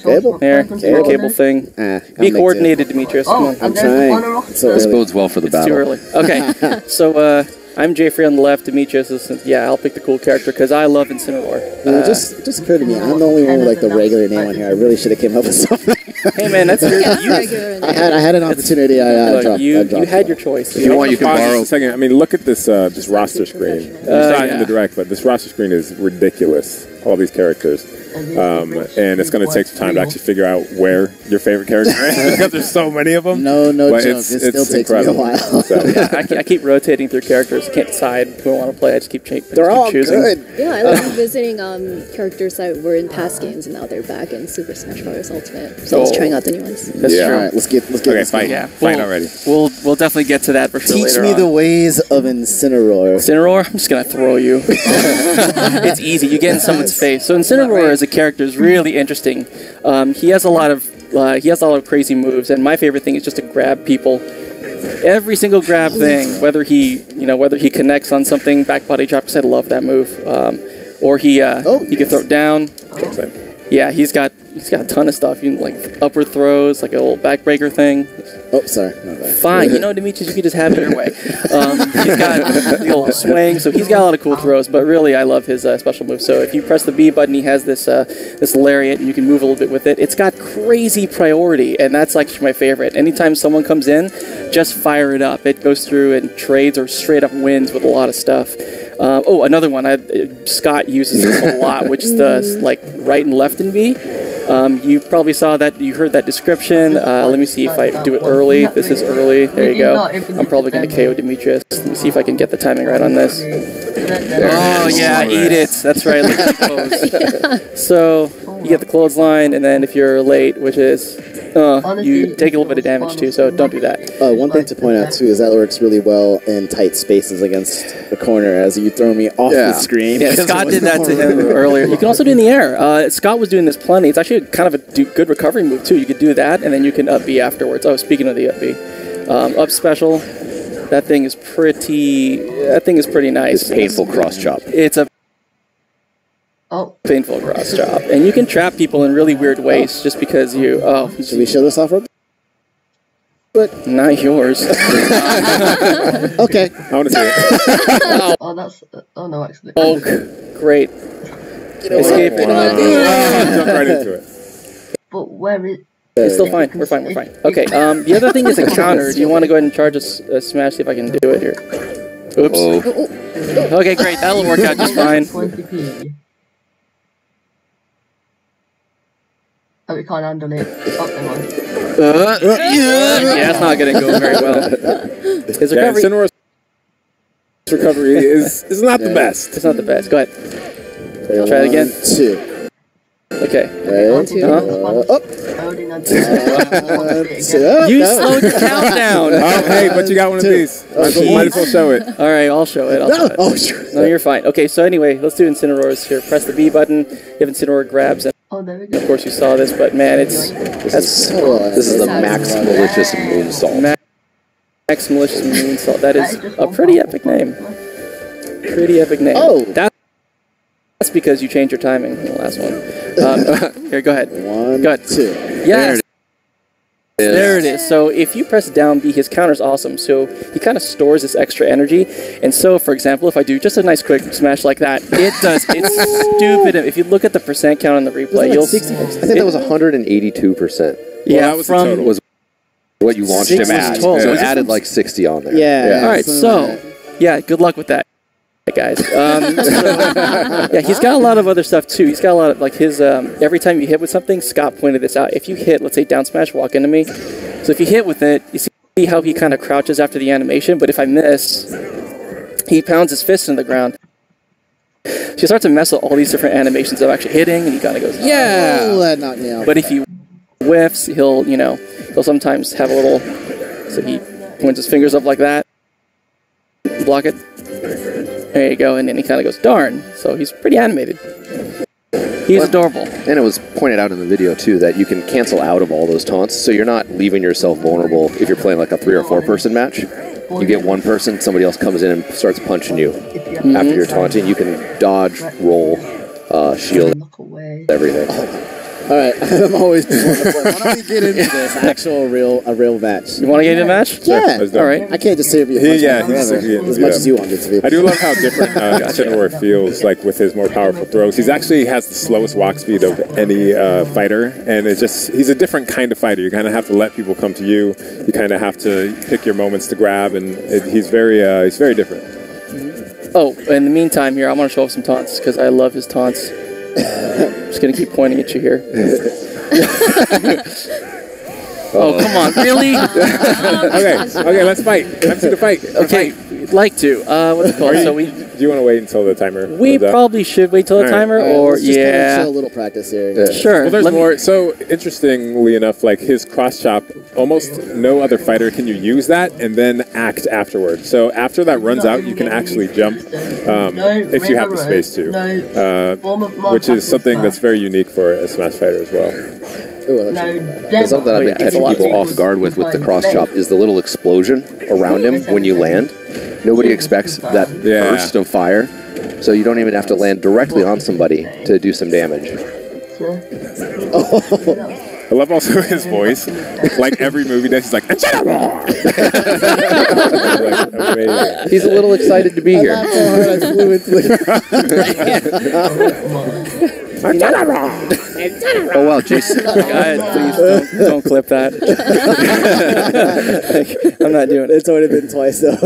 Cable. There, cable thing. Be coordinated, Demetrius. Come on. I'm trying. This bodes well for the battle. Too early. Okay. So I'm Jeffrey on the left. Demetrius is, I'll pick the cool character because I love Incineroar. Just occurred to me, I'm the only one with like the regular name on here. I really should have came up with something. Hey man, that's your. I had an opportunity. I dropped. You had your choice. If you want, you can borrow. A second. I mean, look at this this roster screen. It's not in the direct, but this roster screen is ridiculous. All these characters. And it's going to take some time to actually figure out where your favorite character is because there's so many of them. No joke. It still takes me a while. So. I keep rotating through characters. I can't decide who I want to play. I just keep choosing. They're all good. Yeah, I like revisiting characters that were in past games and now they're back in Super Smash Bros. Ultimate. So I was trying out the new ones. That's true. All right, let's get okay, fine. Yeah, fine already. We'll definitely get to that for sure later on. Teach me the ways of Incineroar. Incineroar? I'm just going to throw you. It's easy. You get in someone's face. So Incineroar as a character is really interesting. He has a lot of he has a lot of crazy moves, and my favorite thing is just to grab people. Every single grab thing, whether he connects on something, back body drop, 'cause I love that move, or he can throw it down. Yeah, he's got a ton of stuff. You can, like upward throws, like a little backbreaker thing. Oh, sorry. Fine, you know, Demetrius, you can just have it your way. He's got a little swing, so he's got a lot of cool throws. But really, I love his special move. So if you press the B button, he has this this lariat, and you can move a little bit with it. It's got crazy priority, and that's actually my favorite. Anytime someone comes in, just fire it up. It goes through and trades or straight up wins with a lot of stuff. Another one. Scott uses this a lot, which is the like right and left in B. You probably saw that. You heard that description. Let me see if I do it early. This is early. There you go. I'm probably going to KO Demetrius. Let me see if I can get the timing right on this. Oh, yeah, eat it. That's right. Look at the pose. So you get the clothesline, and then if you're late, which is... you take a little bit of damage too, so don't do that. One thing to point out too is that works really well in tight spaces against the corner as you throw me off the screen. Yeah, Scott did that to him earlier. You can also do it in the air. Scott was doing this plenty. It's actually kind of a good recovery move too. You could do that, and then you can up B afterwards. Oh, speaking of the up B, up special. That thing is pretty. That thing is pretty nice. It's painful cross chop. It's a painful cross chop, and you can trap people in really weird ways just because you. Oh, should we show this off? But not yours. Okay, I want to see it. Oh, that's. Oh no, actually. Oh, great. Escape it. Jump right into it. But where is? It's still fine. We're fine. We're fine. Okay. The other thing is a counter. Do you want to go ahead and charge a smash? See if I can do it here. Oops. Oh. Okay, great. That'll work out just fine. 20p. Oh, we can't handle it. Oh, never mind. Yeah, it's not going to go very well. His recovery. Incineroar's recovery is not the best. It's not the best. Go ahead. Try it again. 2. Okay. You slowed your countdown. Oh, hey, but you got one of these. Might as well show it. All right, I'll show it. No, you're fine. Okay, so anyway, let's do Incineroars here. Press the B button. You have Incineroar grabs, and oh, there we go. of course you saw this, but man, this is the Max Malicious Moonsault. Max Malicious Moonsault. That is a pretty epic name. Pretty epic name. Oh, that's because you changed your timing in the last one. Here, go ahead. 1, go ahead. 2. Yes. There it is. So if you press down B, his counter's awesome. So he kind of stores this extra energy. And so, for example, if I do just a nice quick smash like that, it does. It's stupid. If you look at the percent count on the replay, you'll see. I think that was 182%. Yeah, that was from the total. Was what you launched him at. So it added like 60 on there. Yeah. All right. So, yeah, good luck with that, guys. Yeah, he's got a lot of other stuff too. He's got a lot of like his. Every time you hit with something, Scott pointed this out. If you hit, let's say down smash, walk into me. So if you hit with it, you see how he kind of crouches after the animation. But if I miss, he pounds his fist into the ground. So you start to mess with all these different animations of actually hitting, and he kind of goes, yeah. Oh, that knocked me out. But if he whiffs, he'll sometimes have a little. So he points his fingers up like that. Block it. There you go, and then he kind of goes, darn. So he's pretty animated. He's adorable. And it was pointed out in the video, too, that you can cancel out of all those taunts, so you're not leaving yourself vulnerable if you're playing like a 3 or 4 person match. You get one person, somebody else comes in and starts punching you. After you're taunting, you can dodge, roll, shield, everything. Alright, I'm always why don't we get into this a real match? You want to get into a match? Yeah. Alright. I can't just say as much as you want it to be. I do love how different Incineroar feels like with his more powerful throws. He's actually has the slowest walk speed of any fighter, and he's a different kind of fighter. You kind of have to let people come to you. You kind of have to pick your moments to grab, and he's very different. Oh, in the meantime here, I'm going to show off some taunts because I love his taunts. I'm just going to keep pointing at you here. Oh, come on, really? Okay, let's fight. Let's see the fight. Okay, we'd like to. What's it called? Do you want to wait until the timer? We probably should wait till the timer, or let's just show a little practice here. Yeah. Sure. Well, there's more. So interestingly enough, like his cross chop, almost no other fighter can you use that and then act afterwards. So after that runs out, you can actually jump if you have the space to, which is something that's very unique for a Smash fighter as well. The something that I've been catching people off guard with the cross chop is the little explosion around him when you land. Nobody expects that burst of fire, so you don't even have to land directly on somebody to do some damage. I love also his voice. Like every movie that he's like, he's a little excited to be here. Oh wow, Jason! Go ahead, please don't clip that. I'm not doing it. It's already been twice though.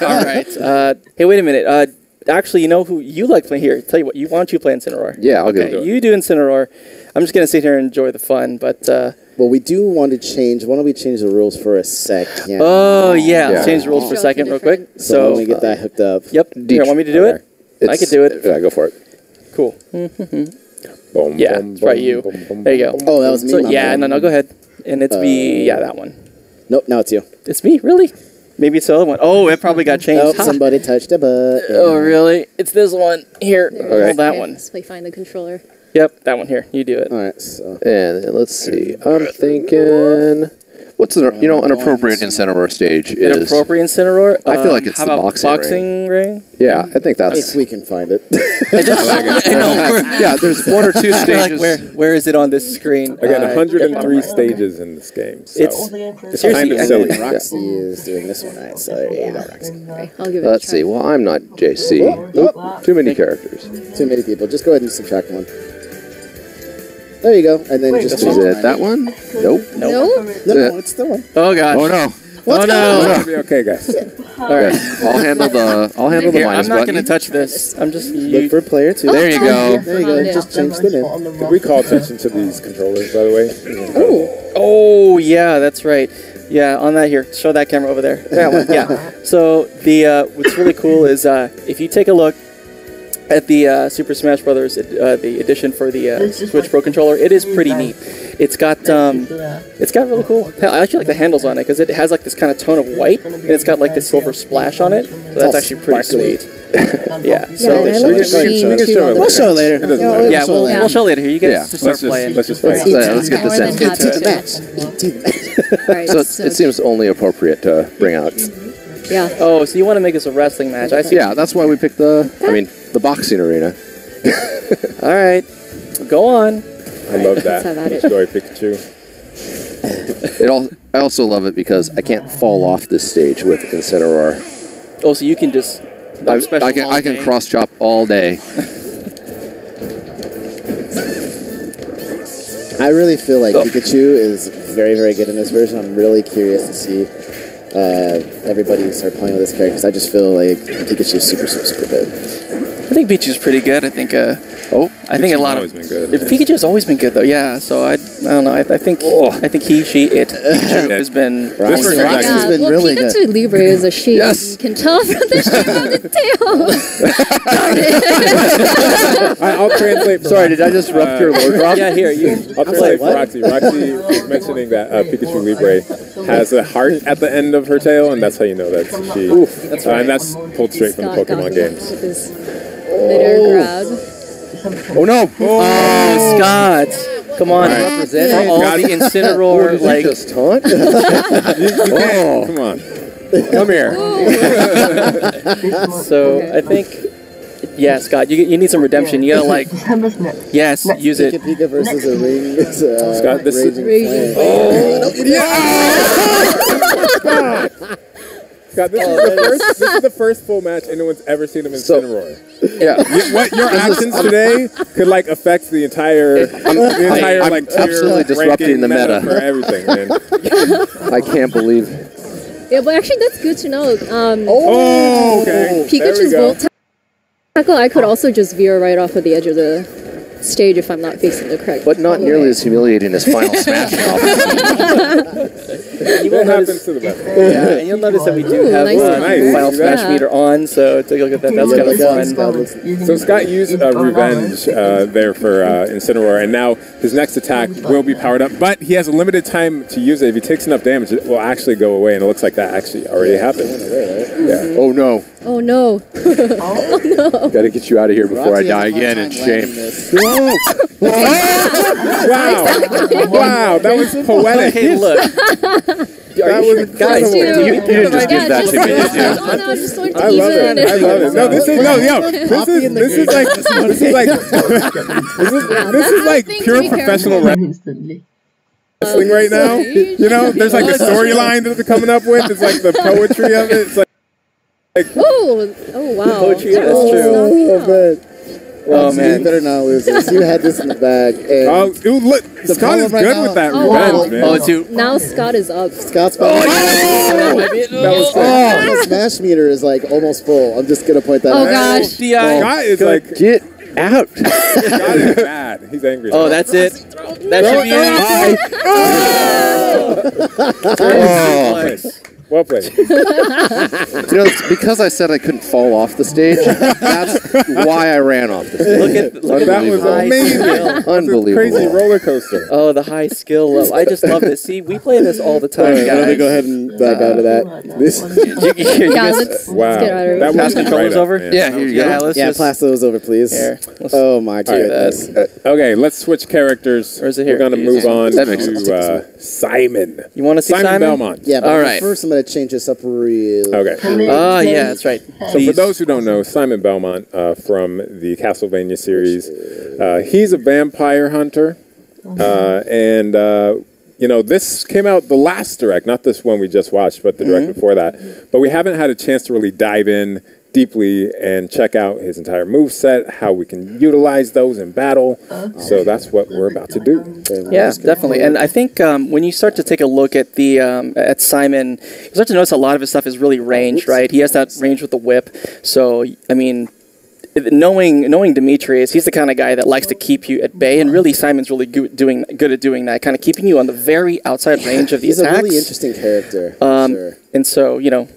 All right. Hey, wait a minute. Actually, you know who you like playing here? Tell you what, why don't you play Incineroar? Yeah, I'll get it. You do Incineroar. I'm just gonna sit here and enjoy the fun, but. Well, we do want to change. Why don't we change the rules for a sec? Yeah. Oh yeah, change the rules for a second, real quick. So let me get that hooked up. Yep. Here, want me to do it? I could do it. Yeah, go for it. Cool. Yeah, it's right you. There you go. Oh, that was me. So, yeah, no, go ahead. And it's me. Yeah, that one. Nope, now it's you. It's me, really? Maybe it's the other one. Oh, it probably got changed. Oh, somebody touched a button. Oh, really? It's this one here. Hold that one. Let's find the controller. Yep, that one here. You do it. All right. So. And let's see. I'm thinking. What's an appropriate Incineroar stage is? An appropriate Incineroar? I feel like it's how the about boxing ring. Yeah, I think that's. If we can find it. Yeah, there's one or two stages. Like where is it on this screen? Again, 103 stages in this game. So it's kind of silly. Roxy is doing this one, right? So there you go, Roxy. Okay, I'll give it Let's a try. see. Well, I'm not JC. Oop, too many characters. Too many people. Just go ahead and subtract one. There you go. And then just is it that one? Nope. No? No, it's the one. Oh god. Oh no. What's going on? It'll be okay, guys. All right. I'll handle the Here, minus I'm not button. going to touch this. I'm just Look for player 2. There you go. There you go. Just change the name. Did we call attention to these controllers, by the way? Oh, yeah, that's right. Yeah, on that here. Show that camera over there. That one. Yeah. So the what's really cool is if you take a look at the Super Smash Brothers, the edition for the Switch Pro controller, it is pretty neat. It's got really cool. I actually like the handles on it because it has like this kind of tone of white, and it's got like this silver splash on it. So that's actually pretty sweet. Yeah. So We'll show it later. yeah, we'll show later. Here, you guys just start playing. Let's just play. Let's get this in. Into the match. All right, So it seems only appropriate to bring out. Yeah. Oh, so you want to make this a wrestling match? I see. Yeah, that's why we picked the boxing arena. All right, go on. I love that. have at it. Enjoy Pikachu. I also love it because I can't fall off this stage with Incineroar. Oh, so you can just. I can cross chop all day. I really feel like Pikachu is very, very good in this version. I'm really curious to see everybody start playing with this character because I just feel like Pikachu is super, super, super good. I think Pikachu's pretty good. I think. I think a lot of. Always been good. Pikachu's always been good though. Yeah. So I don't know. I think he, she, it has been. Roxy's been well, really Pikachu good. Libre is a she. Yes. You can tell from the shape of the tail. I'll translate. For Sorry, did I disrupt your lore drop? Yeah. Here you. I'll translate for Roxy. Roxy was mentioning that Pikachu Libre has a heart at the end of her tail, and that's how you know that's she. That's right. And that's pulled straight from the Pokemon games. Midair grab. Oh no! Oh, Scott! Come on, represent all the Incineroar like. Just taunt? Come on. Come here. So I think. Yeah, Scott, you need some redemption. You gotta like. Yes, use it. Pika versus a ring. Scott, this is. Raging flame. Scott, this is the first full match anyone's ever seen of Incineroar. Yeah. What your actions today could like affect the entire I'm like absolutely disrupting the meta for everything, man. I can't believe. Yeah, but actually that's good to know. Okay. Pikachu's Volt Tackle, I could also just veer right off of the edge of the stage if I'm not facing the correct. But not nearly as humiliating as Final Smash. It happens to the best. Yeah, and you'll notice that we do have Final Smash meter on, so take a look at that. That's kind of fun. So Scott used Revenge there for Incineroar, and now his next attack will be powered up, but he has a limited time to use it. If he takes enough damage, it will actually go away, and it looks like that actually already happened. Yeah. Oh no. Oh no. Oh no. Gotta get you out of here before I die again in shame. Wow. Wow, that was poetic. Hey, look. That was Guys, You didn't just give that to me, did you? I love it. I love it. No, this is like pure professional Instantly. wrestling right now. You know, there's like a storyline that they're coming up with. It's like the poetry of it. It's like oh wow. Poetry, yeah, that's true. Oh man, you better not lose this. You had this in the bag. And dude, look, Scott is good with that revenge, man. Oh, dude. Now Scott is up. Scott's back. The smash meter is like almost full. I'm just gonna point that out. Oh gosh. Scott is like, Get out. Scott is mad. He's angry. Oh, that's it. That should be it. Well played. You know, it's because I said I couldn't fall off the stage. That's why I ran off the stage. Look at That was amazing. Unbelievable. Crazy roller coaster. Oh, the high skill level. I just love this. See, we play this all the time, Let me guys. go ahead and back out of that. This, Yeah, let's get out of here. That Pass was controllers right up, over? man. Yeah, here you go. Yeah, let's yeah, just... pass those over, please. Here. Oh my goodness. Okay, let's switch characters. Or is it here? We're going to move on That makes sense. to Simon. You want to see Simon? Belmont. Yeah, but All right. first I'm going to change this up real. Okay. Oh, yeah, that's right. So for those who don't know, Simon Belmont from the Castlevania series, he's a vampire hunter. And, you know, this came out the last Direct, not this one we just watched, but the Direct before that. But we haven't had a chance to really dive in deeply and check out his entire moveset, how we can utilize those in battle. So that's what we're about to do. Yeah, definitely. And I think when you start to take a look at the at Simon, you start to notice a lot of his stuff is really ranged, right? He has that range with the whip. So, I mean, knowing Demetrius, he's the kind of guy that likes to keep you at bay, and really Simon's really good at doing that, kind of keeping you on the very outside range of the attacks. He's a really interesting character. Sure. And so, you know,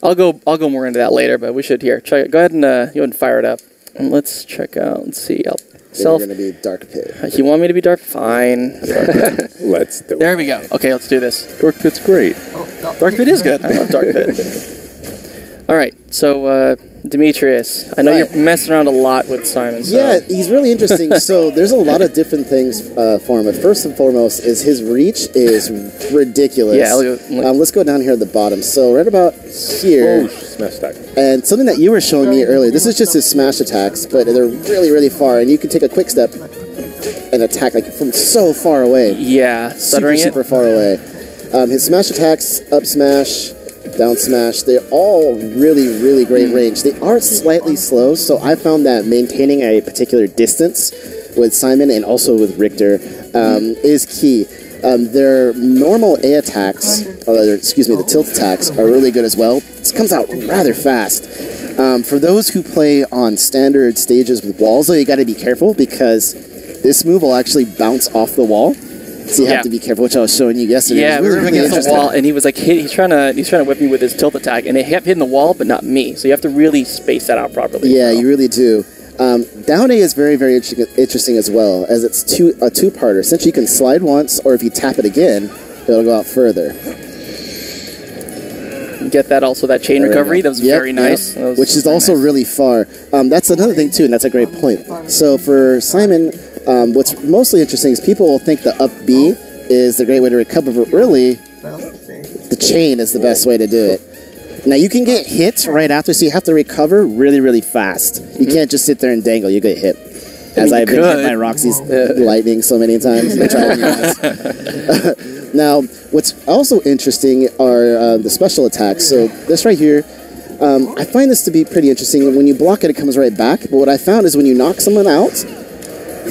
I'll go more into that later, but we should here. Go ahead and fire it up. And let's check out, let's see. You're going to be Dark Pit. You want me to be Dark? Fine. Let's do it. There we go. Okay, let's do this. Dark Pit's great. Dark Pit is good. I love Dark Pit. All right, so Demetrius, I know you're messing around a lot with Simon. So. Yeah, he's really interesting. So there's a lot of different things for him. But first and foremost is his reach is ridiculous. Yeah, let's go down here at the bottom. So right about here. Oh, smash attack. And something that you were showing me earlier, this is just his smash attacks, but they're really, really far. And you can take a quick step and attack like from so far away. Yeah, super far away. His smash attacks, up smash, down smash, they're all really, really great range. They are slightly slow, so I found that maintaining a particular distance with Simon and also with Richter is key. Their normal A attacks, the tilt attacks, are really good as well. This comes out rather fast. For those who play on standard stages with walls, though, you got to be careful because this move will actually bounce off the wall. So you have to be careful, which I was showing you yesterday. Yeah, we were against the wall, and he was like, he's trying to whip me with his tilt attack, and it kept hitting the wall, but not me. So you have to really space that out properly. Yeah, you really do. Down A is very, very interesting as well, as it's a two-parter. Essentially, you can slide once, or if you tap it again, it'll go out further. Get that also, that chain recovery, that was very nice. Yep. Which is also really far. That's another thing, too, and that's a great point. So for Simon, what's mostly interesting is people will think the up B is the great way to recover, but really, the chain is the best way to do it. Now, you can get hit right after, so you have to recover really, really fast. You can't just sit there and dangle, you get hit. As I've been hit by Roxy's lightning so many times. Now, what's also interesting are the special attacks. So this right here, I find this to be pretty interesting. When you block it, it comes right back. But what I found is when you knock someone out,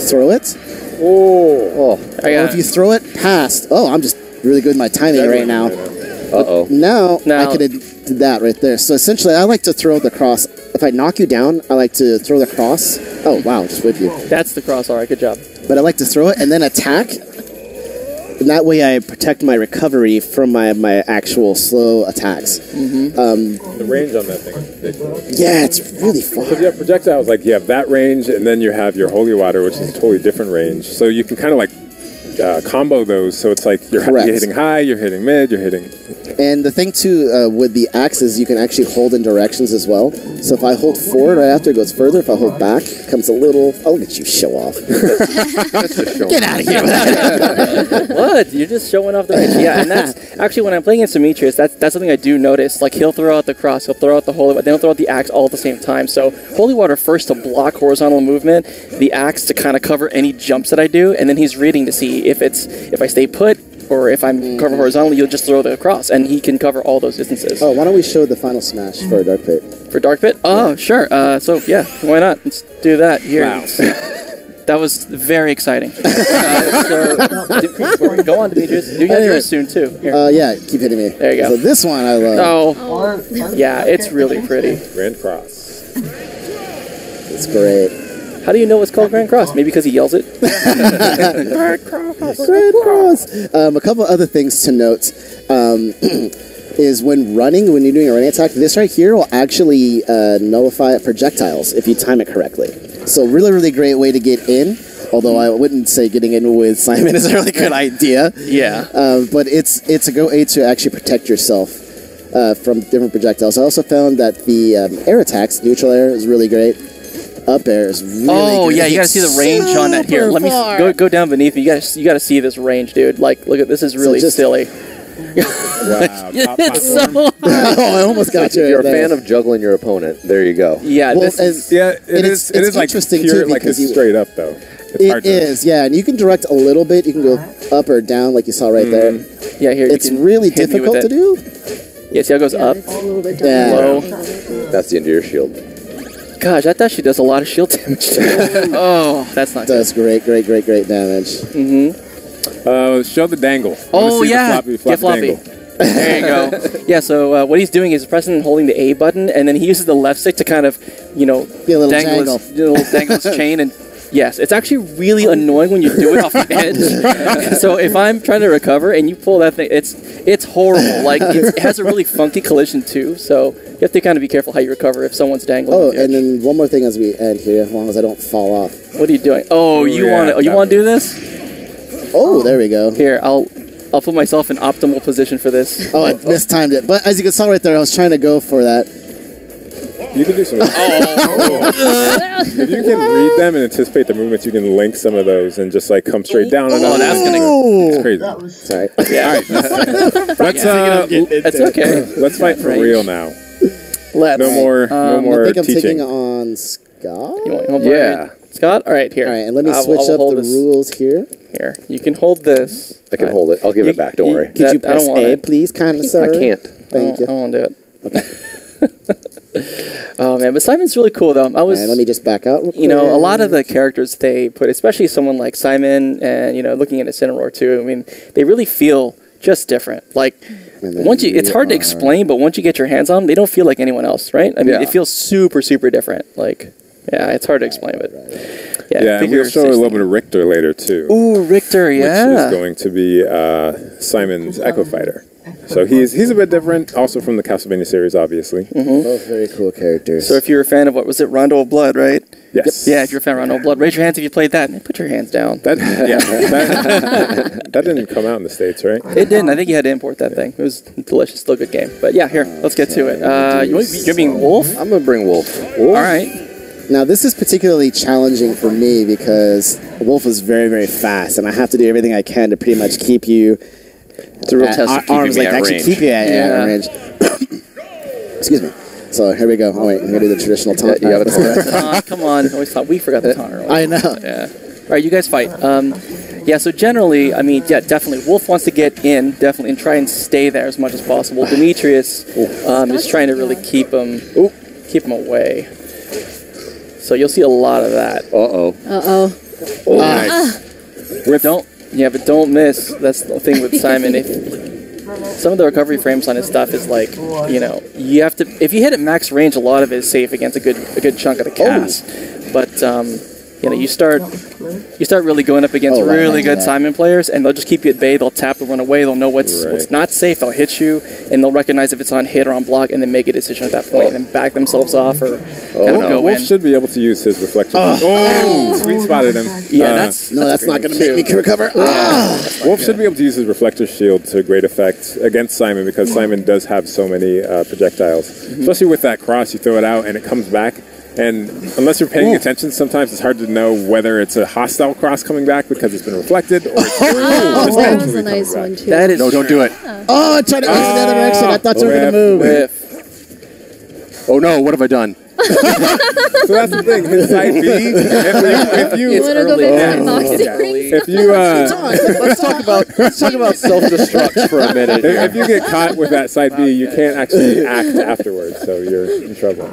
throw it. Or if you throw it past, I'm just really good at my timing right now. Now I could have did that right there. So essentially, I like to throw the cross. If I knock you down, I like to throw the cross. Oh, wow, just whip you. That's the cross, all right, good job. But I like to throw it and then attack. And that way I protect my recovery from my actual slow attacks. The range on that thing is big. Yeah, it's really far. Because you have projectiles, like you have that range, and then you have your holy water, which is a totally different range. So you can kind of like combo those. So it's like you're hitting high, you're hitting mid, you're hitting And the thing too with the axes, you can actually hold in directions as well. So if I hold forward right after, it goes further. If I hold back, it comes a little. I'll let you show off. Get out of here! What? You're just showing off the range. Yeah, and that's actually when I'm playing against Demetrius, that's something I do notice. Like he'll throw out the cross, he'll throw out the holy water, then he'll throw out the axe all at the same time. So holy water first to block horizontal movement, the axe to kind of cover any jumps that I do, and then he's reading to see if I stay put. Or if I'm covering horizontally, you'll just throw the cross, and he can cover all those distances. Oh, why don't we show the final smash for Dark Pit? For Dark Pit? Oh, sure. So, yeah, why not? Let's do that here. Wow. That was very exciting. Go on, Demetrius. You got yours soon, too. Here. Yeah, keep hitting me. There you go. So this one I love. Oh, yeah, it's really pretty. Grand Cross. It's great. How do you know it's called Grand Cross? Maybe because he yells it? Grand Cross! Grand Cross! A couple other things to note is when running, when you're doing a running attack, this right here will actually nullify projectiles if you time it correctly. So really, really great way to get in, although I wouldn't say getting in with Simon is a really good idea. Yeah. But it's a good way to actually protect yourself from different projectiles. I also found that the air attacks, neutral air, is really great. Up air is really good. Yeah, you gotta see the range on that here. Let me go down beneath me. You gotta see this range, dude. Like, look at this is really silly. Wow, it's so oh, I almost got you. If you're a fan of juggling your opponent, there you go. Yeah, it is like interesting pure, too, like because straight up though. It is, yeah, and you can direct a little bit. You can go up or down, like you saw right there. Yeah, here it's really difficult to do. Yeah, see how it goes up, low. That's the end of your shield. Gosh, that actually does a lot of shield damage. Oh, that's not. That's great damage. Show the dangle. Oh yeah, get floppy. There you go. Yeah, so what he's doing is pressing and holding the A button, and then he uses the left stick to kind of, dangle his chain. And yes, it's actually really annoying when you do it off the edge. So if I'm trying to recover and you pull that thing, it's horrible. Like it has a really funky collision too. So you have to kind of be careful how you recover if someone's dangling. Oh, and then one more thing as we end here, as long as I don't fall off. What are you doing? Oh, you want to do this? Oh, there we go. Here, I'll put myself in optimal position for this. Oh, I mistimed it. But as you can see right there, I was trying to go for that. You can do some. If you can read them and anticipate the movements, you can link some of those and just like come straight down. That's gonna go. It's crazy. That was sorry. Yeah. All right. That's okay. Let's fight for real now. Let's. No more I think I'm teaching. taking on Scott. Scott. All right, here. All right, and let me switch up the rules here. Here, you can hold this. I can hold it. I'll give it back. Don't worry. Could you press A, please, kind sir? I can't. Thank you. I won't do it. Oh man, but Simon's really cool though. Let me just back out real quick. A lot of the characters they put, especially someone like Simon, and looking at Incineroar too. I mean, they really feel just different. Like it's hard to explain, but once you get your hands on them, they don't feel like anyone else, right? I mean, it feels super, super different. Like, yeah, it's hard to explain, but yeah, and we'll show a little bit of Richter later too. Ooh, Richter, yeah, which is going to be Simon's Echo Fighter. So he's a bit different, also from the Castlevania series, obviously. Both very cool characters. So if you're a fan of, what was it, Rondo of Blood, right? Yes. Yeah, if you're a fan of Rondo of Blood, raise your hands if you played that. And put your hands down. That didn't come out in the States, right? It didn't. I think you had to import that thing. It was delicious. Still a good game. But yeah, here, let's get to it. You're being Wolf? I'm going to bring Wolf. All right. Now, this is particularly challenging for me because Wolf is very, very fast, and I have to do everything I can to pretty much keep you it's a real test of arms like actually range. Keep you at range. Excuse me. So here we go. Oh wait, I'm gonna do the traditional taunt. You got it. Come on. I always thought we forgot the taunt earlier. I know. Yeah. All right, you guys fight. Yeah. So generally, I mean, yeah, definitely. Wolf wants to get in, definitely, and try and stay there as much as possible. Demetrius is trying to really keep him away. So you'll see a lot of that. But don't miss. That's the thing with Simon. Some of the recovery frames on his stuff is like, you have to. If you hit at max range, a lot of it is safe against a good chunk of the cast. But you know, you start really going up against really good Simon players, and they'll just keep you at bay. They'll tap, they'll run away, they'll know what's not safe, they'll hit you, and they'll recognize if it's on hit or on block, and then make a decision at that point, and then back themselves off or kind of go Wolf in. should be able to use his reflection. Sweet spotted him. Yeah, that's not going to make me recover. Wolf should be able to use his reflector shield to great effect against Simon, because Simon does have so many projectiles. Especially with that cross, you throw it out and it comes back. And unless you're paying attention, sometimes it's hard to know whether it's a hostile cross coming back because it's been reflected, or it's that was a nice one too. That is no, don't do it. Oh, I tried to move in the other direction. I thought you were going to move. Oh no, what have I done? So that's the thing. His side B, if you want to go back to boxing rings? if you let's talk about self-destruct for a minute. If you get caught with that side B, you can't actually act afterwards, so you're in trouble.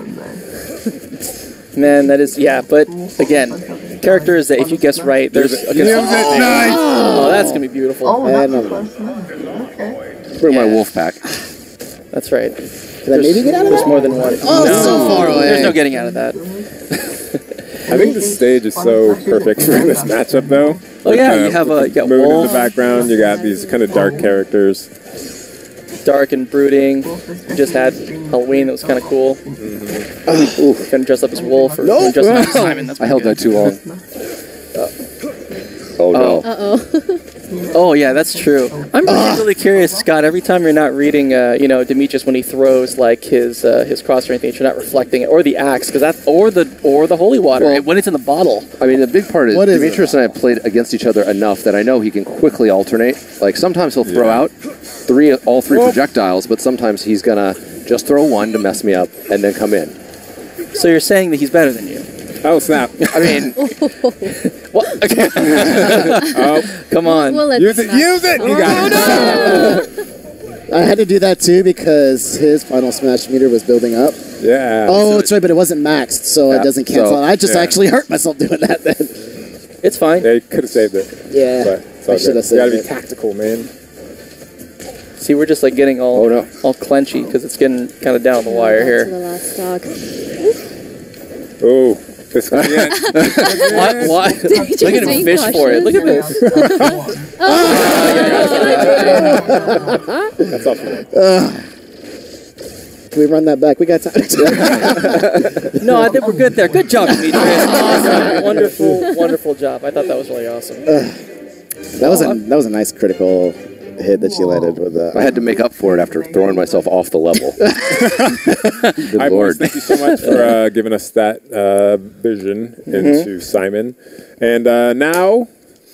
Man, that is, but again, characters that if you guess right, there's Nice. Oh, that's gonna be beautiful. Bring my wolf pack. That's right. Can I maybe get out of There's that? more than one. Oh, no, so far away. There's no getting out of that. I think the stage is so perfect for this matchup, though. Oh yeah, you have you got moon Wolf, in the background. You got these kind of dark characters. dark and brooding. You just had Halloween that was kind of cool. Couldn't dress up as Wolf or couldn't dress up as Simon. That's I held that too long. Oh no. Oh yeah, that's true. I'm really curious, Scott. Every time you're not reading, Demetrius when he throws like his cross or anything, you're not reflecting it, or the axe, because or the holy water when it's in the bottle. I mean, the big part is Demetrius and I have played against each other enough that I know he can quickly alternate. Like sometimes he'll throw out all three projectiles, but sometimes he's gonna just throw one to mess me up and then come in. So you're saying that he's better than you? Oh snap! I mean, what? Come on! Use it! Use it! You got it! I had to do that too because his final smash meter was building up. Yeah. Oh, that's right, but it wasn't maxed, so it doesn't cancel out. I just actually hurt myself doing that then. It's fine. Yeah, you could have saved it. Yeah, but it's all I should have good. You gotta saved be it. tactical, man. See, we're just like getting all clenchy because it's getting kind of down the wire here. To the last dog. Oh. This could be it. What? Look at him fish for it. Look at this. That's all. Can we run that back? We got time. No, I think we're good there. Good job, Demetrius. Awesome. Wonderful job. I thought that was really awesome. That was a nice critical hit that she landed with. I had to make up for it after throwing myself off the level. Good Lord. Thank you so much for giving us that vision into Simon. And now,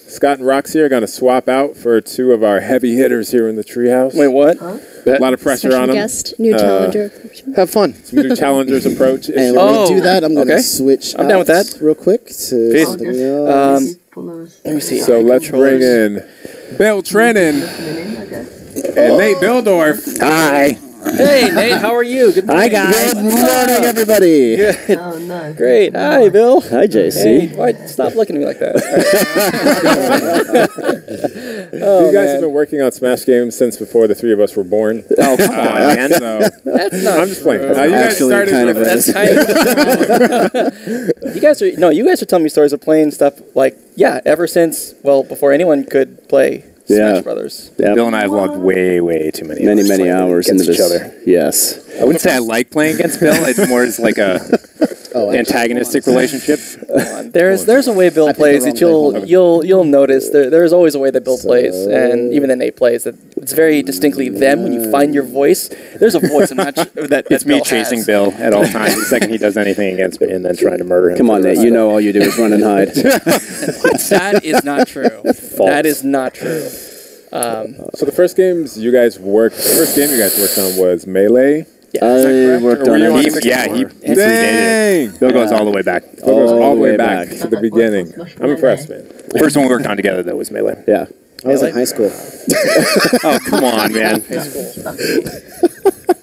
Scott and Roxy are going to swap out for two of our heavy hitters here in the treehouse. Wait, what? A lot of pressure on them. Guest, new challenger. Have fun. Some new challengers approach. And when we do that, I'm going to switch I'm down with that. real quick to something else. Let me see. So let's bring in Bill Trennan and Nate Bildorf. Hi. Hey, Nate, how are you? Good morning. Hi, guys. Good morning, everybody. Good. Oh, no. Great. Hi, Bill. Hi, JC. Hey, why, stop looking at me like that. You guys have been working on Smash games since before the three of us were born. Oh, come on, man. So, That's not I'm just playing. true. You guys started kind of That's kind of you guys are telling me stories of playing stuff like ever since before anyone could play Smash Brothers. Yeah. Bill and I have logged way too many hours into each this. other. Yes. I wouldn't say I like playing against Bill. It's more as like a antagonistic relationship. There's a way Bill plays that you'll notice. There's always a way that Bill plays, and even then Nate plays that it's very distinctly them. When you find your voice, there's a voice. I'm not sure that it's me Bill chasing has. Bill at all times. The second he does anything against me, and then trying to murder him. Come on, Nate. You know all you do is run and hide. That is not true. That is not true. So the first game you guys worked on was Melee. I worked on it. He predated it. Bill goes all the way back. Bill goes all the way back to the beginning. I'm impressed, man. First one we worked on together, though, was Melee. Yeah. I was in high school. Oh, come on, man.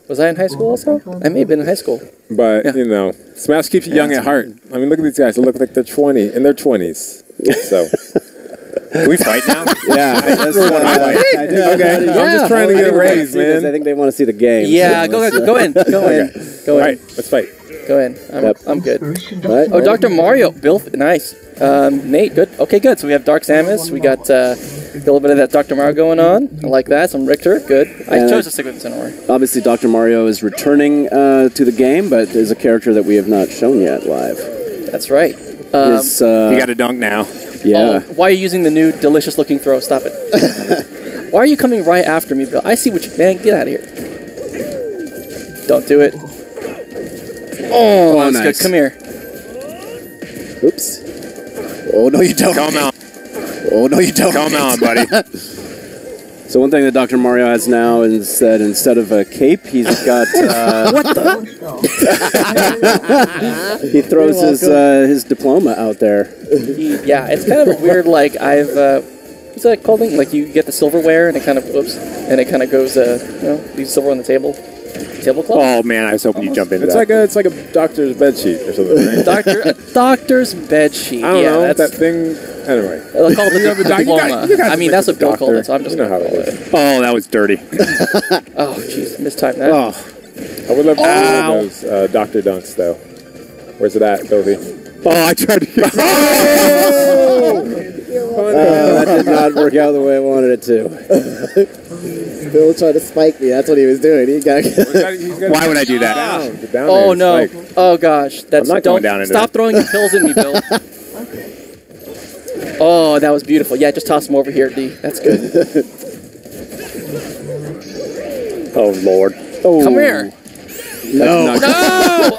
Was I in high school also? I may have been in high school. But, Smash keeps you young at heart. I mean, look at these guys. They look like they're 20, in their 20s. So... Can we fight now? Yeah. Okay. I'm just trying to get a raise, man. I think they want to see the game. Yeah, go in. Go in. All right, let's fight. Go ahead. I'm good. Right. Oh, Dr. Mario. Bill, nice. Nate, good. Okay, good. So we have Dark Samus. We got a little bit of that Dr. Mario going on. I like that. Some Richter. Good. I chose to stick with Incineroar. Obviously, Dr. Mario is returning to the game, but is a character that we have not shown yet live. That's right. You got a dunk now. Yeah. Oh, why are you using the new delicious-looking throw? Stop it. Why are you coming right after me, Bill? I see what you... Man, get out of here. Don't do it. Oh, that's nice. good. Come here. Oops. Oh, no, you don't. Come on. Oh, no, you don't. Come on, buddy. So one thing that Dr. Mario has now is that instead of a cape, he's got... What the? he throws his diploma out there. Yeah, it's kind of a weird, like, what's that called? Like, you get the silverware, and it kind of, and it kind of goes, leaves silver on the table. Tablecloth? Oh, man, I was hoping you'd jump into It's that. it's like a doctor's bed sheet or something, right? Doctor's bed sheet. I don't know, that's... that thing... Anyway. They'll call it the diploma. I mean, that's what Bill called it, so I'm just going to call it. Oh, that was dirty. Oh, jeez, mistimed that. Oh. I would love to see those Dr. Dunks, though. Where's it at, Dovey? Oh, I tried to... That did not work out the way I wanted it to. Bill tried to spike me. That's what he was doing. Why would I do that? Down Oh, no. Oh, gosh. That's, I'm not going down into Stop throwing your pills at me, Bill. Oh, that was beautiful. Yeah, just toss them over here, D. That's good. Oh, Lord. Oh. Come here. No. No!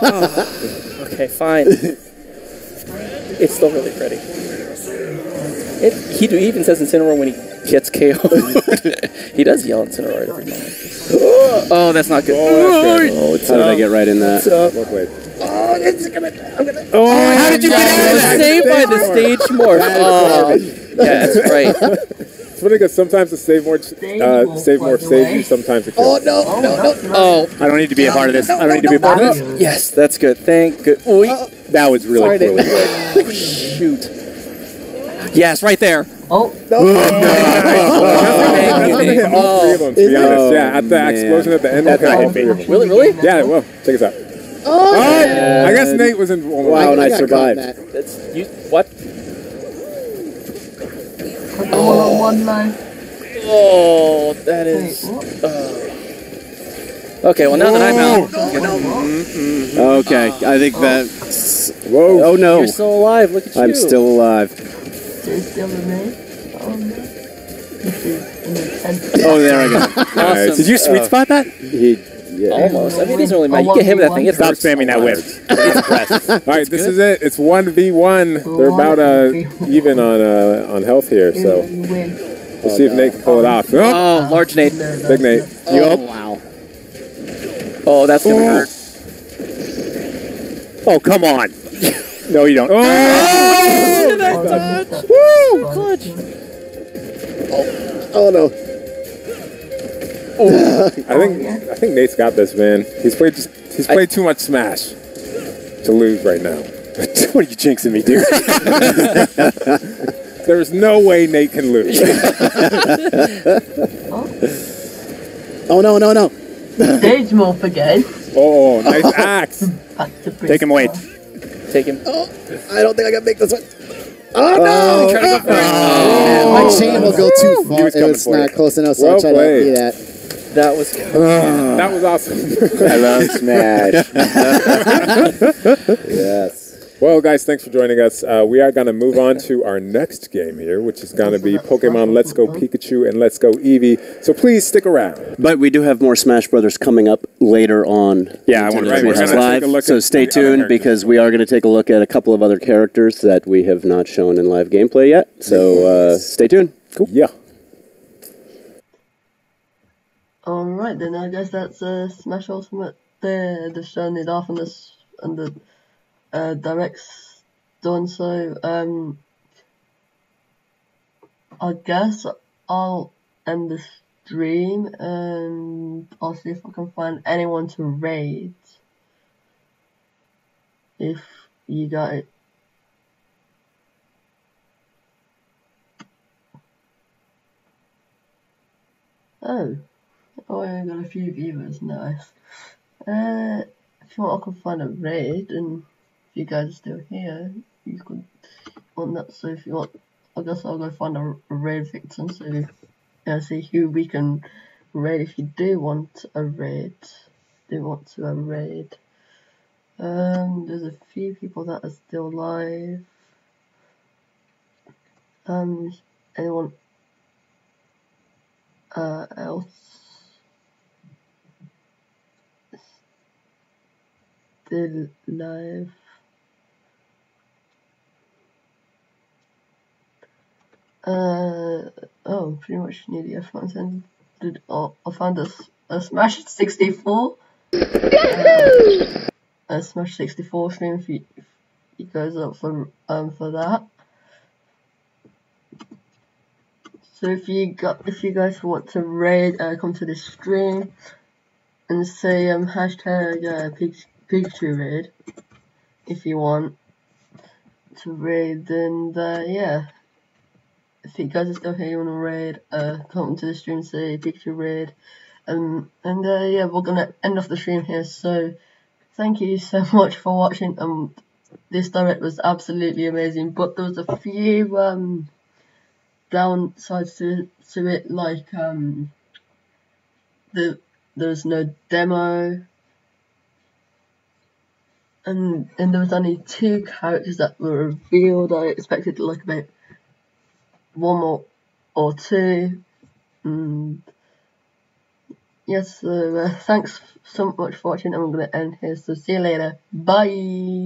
Oh. Okay, fine. It's still really pretty. He even says Incineroar when he gets KO'd. He does yell Incineroar every moment. Oh, that's not good. How did I get right in that? Oh, it's gonna... I'm gonna... Oh, how did you get out of that? Saved by the stage morph. Oh, yeah, that's right. It's funny because sometimes the save morph saves you, sometimes it kills. no. Oh, I don't need to be a part of this. I don't need to be a part of this. yes, that's good. Thank good. Oh, That was really cool. shoot. Yes, right there. Oh. All three of them, to be honest. Yeah, at the explosion at the end. Really, really? Yeah, well, check us out. Oh, I guess Nate was in. Wow, and I survived. That's you. What? Oh, one life. Oh, that is. Okay, well now that I'm out. Okay, I think that's... Whoa. Oh, no. You're still alive. Look at you. I'm still alive. Still remain. Oh, there I go. Awesome. Did you sweet spot that? Almost. I mean, it doesn't really matter. You get hit with that thing. It Stop hurts. spamming that whip. It's impressive. All right, this is it. It's 1v1. They're about even on health here, so we'll see if Nate can pull it off. Oh, large Nate. Big Nate. Oh, wow. Oh, that's gonna hurt. Oh, come on. No, you don't. Oh, woo! Clutch. Oh no. I think Nate's got this, man. He's played too much Smash to lose right now. What are you jinxing me, dude? There's no way Nate can lose. Oh no. Stage morph again. Oh, nice axe. Take him away. Take him. Oh, I don't think I can make this one. Oh no! Try to go first. My chain will go too far. It was not close enough, so I tried to do that. That was that was awesome. I love Smash. Yes. Well, guys, thanks for joining us. We are going to move on to our next game here, which is going to be Pokemon Let's Go Pikachu and Let's Go Eevee. So please stick around. But we do have more Smash Brothers coming up later on. Yeah, I want to live. So stay tuned because we are going to take a look at a couple of other characters that we have not shown in live gameplay yet. So stay tuned. Cool. Yeah. Alright then, I guess that's Smash Ultimate there. They've shown it off and the Direct's done, so I guess I'll end the stream and I'll see if I can find anyone to raid. If you got it. Oh, I got a few viewers, nice. if you want, I can find a raid, and if you guys are still here, you could want that. So if you want, I guess I'll go find a raid victim. So see who we can raid if you do want a raid. There's a few people that are still alive. Anyone else still alive? Oh, pretty much nearly everyone's ended. Oh, I found a Smash 64. A Smash 64 stream if you guys up for that. So if you guys want to raid, come to this stream and say hashtag Pikachu raid if you want to raid, and yeah. If you guys are still here, you want to raid, come to the stream, say Pikachu raid, and yeah, we're gonna end off the stream here. So thank you so much for watching. This direct was absolutely amazing, but there was a few downsides to it, like there's no demo, and there was only 2 characters that were revealed. I expected like about 1 more or 2. And yes, so thanks so much for watching. I'm going to end here, so see you later. Bye.